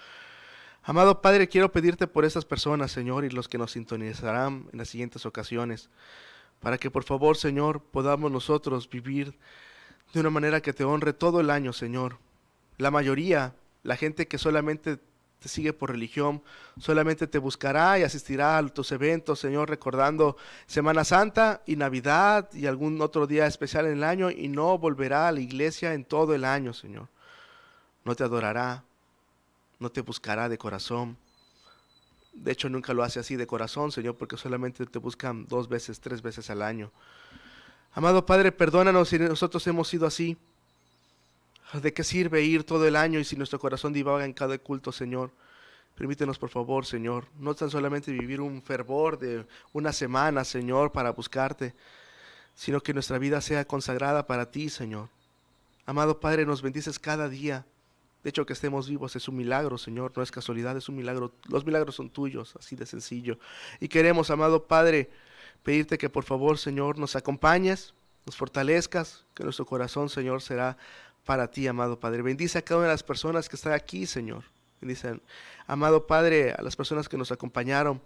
S2: Amado Padre, quiero pedirte por estas personas, Señor, y los que nos sintonizarán en las siguientes ocasiones, para que por favor, Señor, podamos nosotros vivir de una manera que te honre todo el año, Señor. La mayoría, la gente que solamente te sigue por religión, solamente te buscará y asistirá a tus eventos, Señor, recordando Semana Santa y Navidad y algún otro día especial en el año, y no volverá a la iglesia en todo el año, Señor. No te adorará, no te buscará de corazón. De hecho, nunca lo hace así de corazón, Señor, porque solamente te buscan 2 veces, 3 veces al año. Amado Padre, perdónanos si nosotros hemos sido así. ¿De qué sirve ir todo el año y si nuestro corazón divaga en cada culto, Señor? Permítenos, por favor, Señor, no tan solamente vivir un fervor de una semana, Señor, para buscarte, sino que nuestra vida sea consagrada para ti, Señor. Amado Padre, nos bendices cada día. De hecho, que estemos vivos es un milagro, Señor, no es casualidad, es un milagro. Los milagros son tuyos, así de sencillo. Y queremos, amado Padre, pedirte que por favor, Señor, nos acompañes, nos fortalezcas, que nuestro corazón, Señor, será para ti, amado Padre. Bendice a cada una de las personas que están aquí, Señor. Bendice, amado Padre, a las personas que nos acompañaron.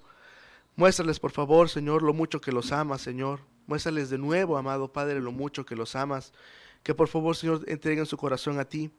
S2: Muéstrales, por favor, Señor, lo mucho que los amas, Señor. Muéstrales de nuevo, amado Padre, lo mucho que los amas. Que por favor, Señor, entreguen su corazón a ti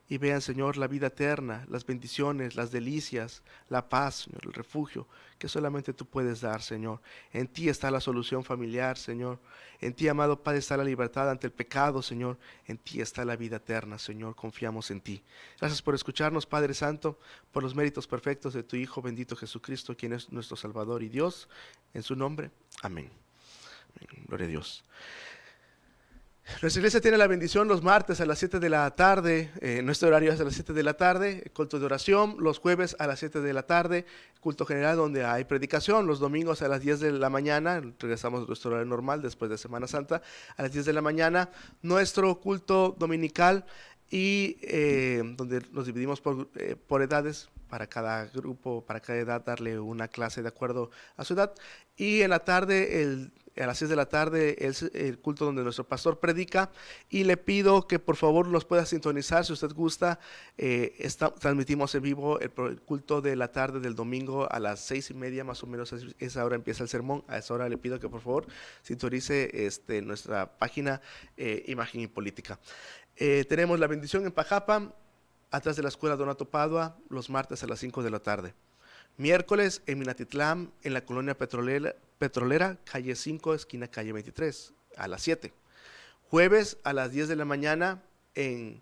S2: y vean, Señor, la vida eterna, las bendiciones, las delicias, la paz, Señor, el refugio que solamente tú puedes dar, Señor. En ti está la solución familiar, Señor. En ti, amado Padre, está la libertad ante el pecado, Señor. En ti está la vida eterna, Señor. Confiamos en ti. Gracias por escucharnos, Padre Santo, por los méritos perfectos de tu Hijo bendito Jesucristo, quien es nuestro Salvador y Dios. En su nombre, amén. Amén. Gloria a Dios. Nuestra iglesia tiene la bendición los martes a las 7 de la tarde, nuestro horario es a las 7 de la tarde, culto de oración, los jueves a las 7 de la tarde, culto general donde hay predicación, los domingos a las 10 de la mañana, regresamos a nuestro horario normal después de Semana Santa, a las 10 de la mañana, nuestro culto dominical y donde nos dividimos por edades, para cada grupo, para cada edad darle una clase de acuerdo a su edad, y en la tarde a las 6 de la tarde es el culto donde nuestro pastor predica, y le pido que por favor nos pueda sintonizar si usted gusta. Transmitimos en vivo el culto de la tarde del domingo a las 6:30 más o menos, esa hora empieza el sermón. A esa hora le pido que por favor sintonice nuestra página Imagen y Política. Tenemos la bendición en Pajapa, atrás de la escuela Donato Padua, los martes a las 5 de la tarde. Miércoles en Minatitlán, en la colonia petrolera, calle 5, esquina calle 23, a las 7. Jueves a las 10 de la mañana en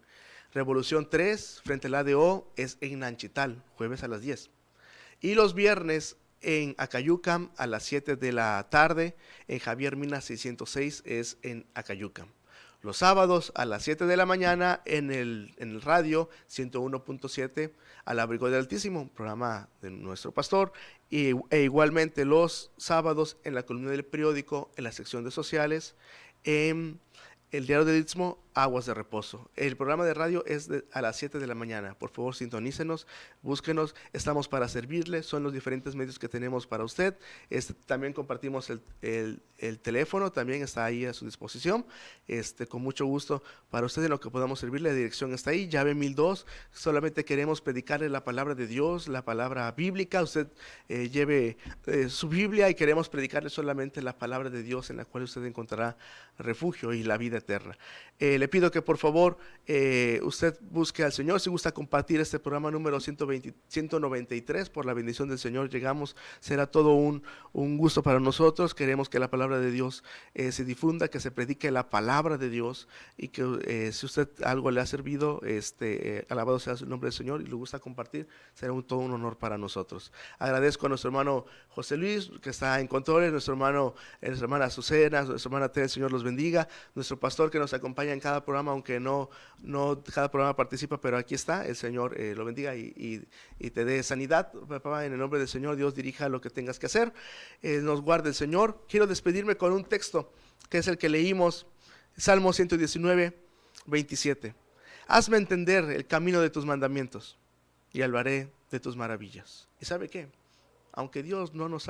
S2: Revolución 3, frente al ADO, es en Nanchital, jueves a las 10. Y los viernes en Acayucam a las 7 de la tarde, en Javier Mina 606, es en Acayucam. Los sábados a las 7 de la mañana en el radio 101.7 al Abrigo del Altísimo, programa de nuestro pastor, e igualmente los sábados en la columna del periódico, en la sección de sociales, en el diario del Istmo, Aguas de Reposo. El programa de radio es a las 7 de la mañana. Por favor, sintonícenos, búsquenos, estamos para servirle, son los diferentes medios que tenemos para usted. También compartimos el teléfono, también está ahí a su disposición, con mucho gusto para usted en lo que podamos servirle. La dirección está ahí, llave 1002, solamente queremos predicarle la palabra de Dios, la palabra bíblica. Usted lleve su Biblia y queremos predicarle solamente la palabra de Dios, en la cual usted encontrará refugio y la vida eterna. Le pido que por favor usted busque al Señor. Si gusta compartir este programa número 193, por la bendición del Señor llegamos, será todo un gusto para nosotros. Queremos que la palabra de Dios se difunda, que se predique la palabra de Dios, y que si usted algo le ha servido, alabado sea el nombre del Señor, y le gusta compartir, será todo un honor para nosotros. Agradezco a nuestro hermano José Luis, que está en controles, nuestra hermana Azucena, nuestra hermana Ted, el Señor los bendiga, nuestro pastor que nos acompaña en cada programa, aunque no cada programa participa, pero aquí está. El Señor lo bendiga y te dé sanidad, papá, en el nombre del Señor. Dios dirija lo que tengas que hacer, nos guarde el Señor. Quiero despedirme con un texto que es el que leímos, Salmo 119, 27. Hazme entender el camino de tus mandamientos y hablaré de tus maravillas. ¿Y sabe qué? Aunque Dios no nos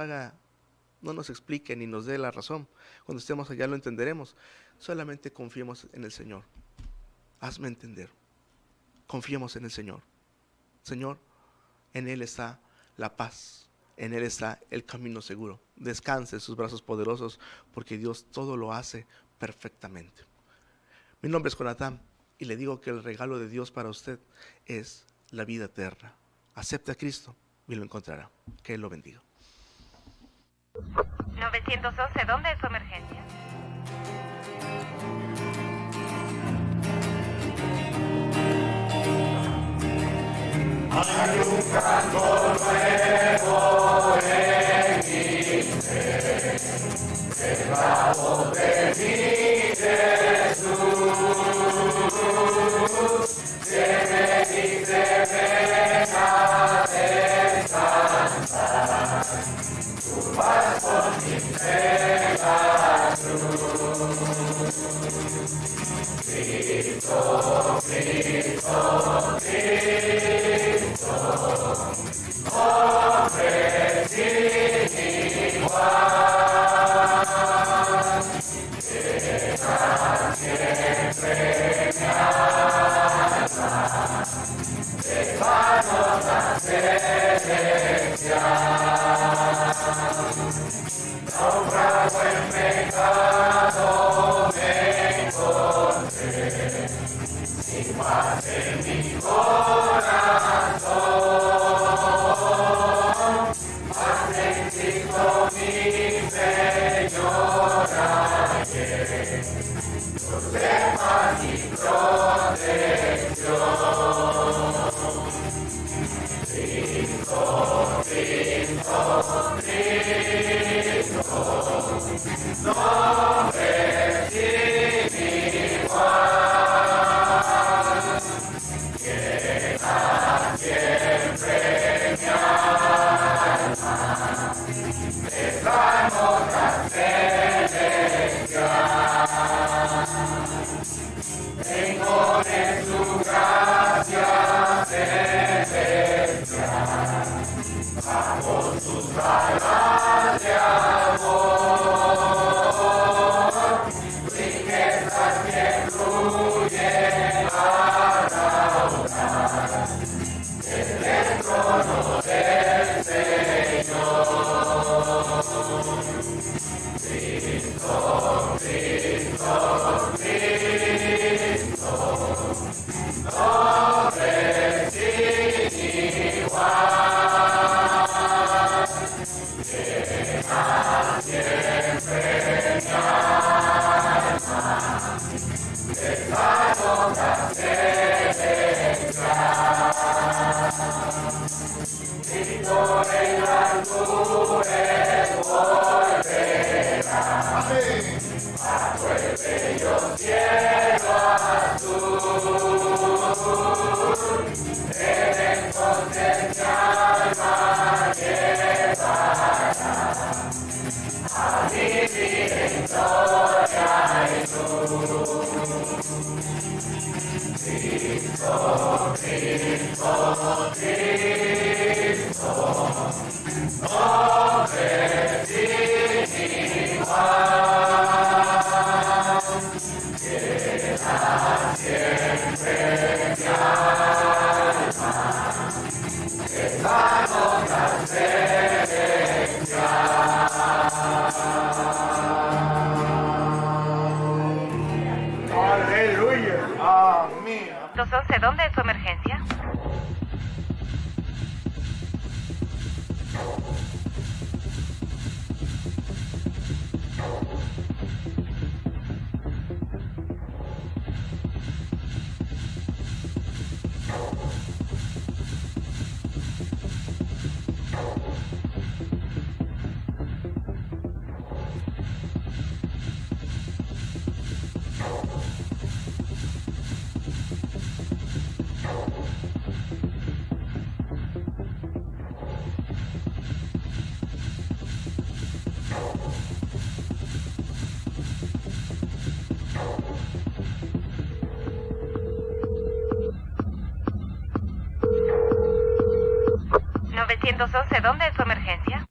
S2: explique ni nos dé la razón, cuando estemos allá lo entenderemos. Solamente confiemos en el Señor. Hazme entender. Confiemos en el Señor. Señor, en Él está la paz. En Él está el camino seguro. Descanse en sus brazos poderosos, porque Dios todo lo hace perfectamente. Mi nombre es Jonatán y le digo que el regalo de Dios para usted es la vida eterna. Acepte a Cristo y lo encontrará. Que Él lo bendiga.
S1: 911, ¿dónde es su emergencia?
S3: Hay un canto nuevo en mi ser, es la voz de mi Jesús, que me dice ven a descansar, tu paz por mi Cristo, Cristo, Cristo, hombre sin igual, deja siempre mi alma, déjanos la herencia. Naufrago en pecado me encontré, sin paz en mi corazón, mas en Cristo mi Señor hallé, luz de paz y protección. Cristo, Cristo, Cristo, nombre sin igual, llena siempre mi alma, esta nota celestial. Tengo en su gracia celestial, bajo sus alas de amor, riquezas que fluyen para orar en el trono del Señor. Cristo, Cristo, Cristo, nombre sin igual, llena siempre mi alma, esta nota celestial. Y por el alture volverá bajo el bello cielo azul, en entonces mi alma llevará a vivir en gloria y luz. Cristo, Cristo, Cristo, nombre sin igual, llena siempre mi alma, esta nota celestial.
S4: Aleluya. Amén.
S1: 211, ¿dónde es su emergencia? 911, ¿dónde es su emergencia?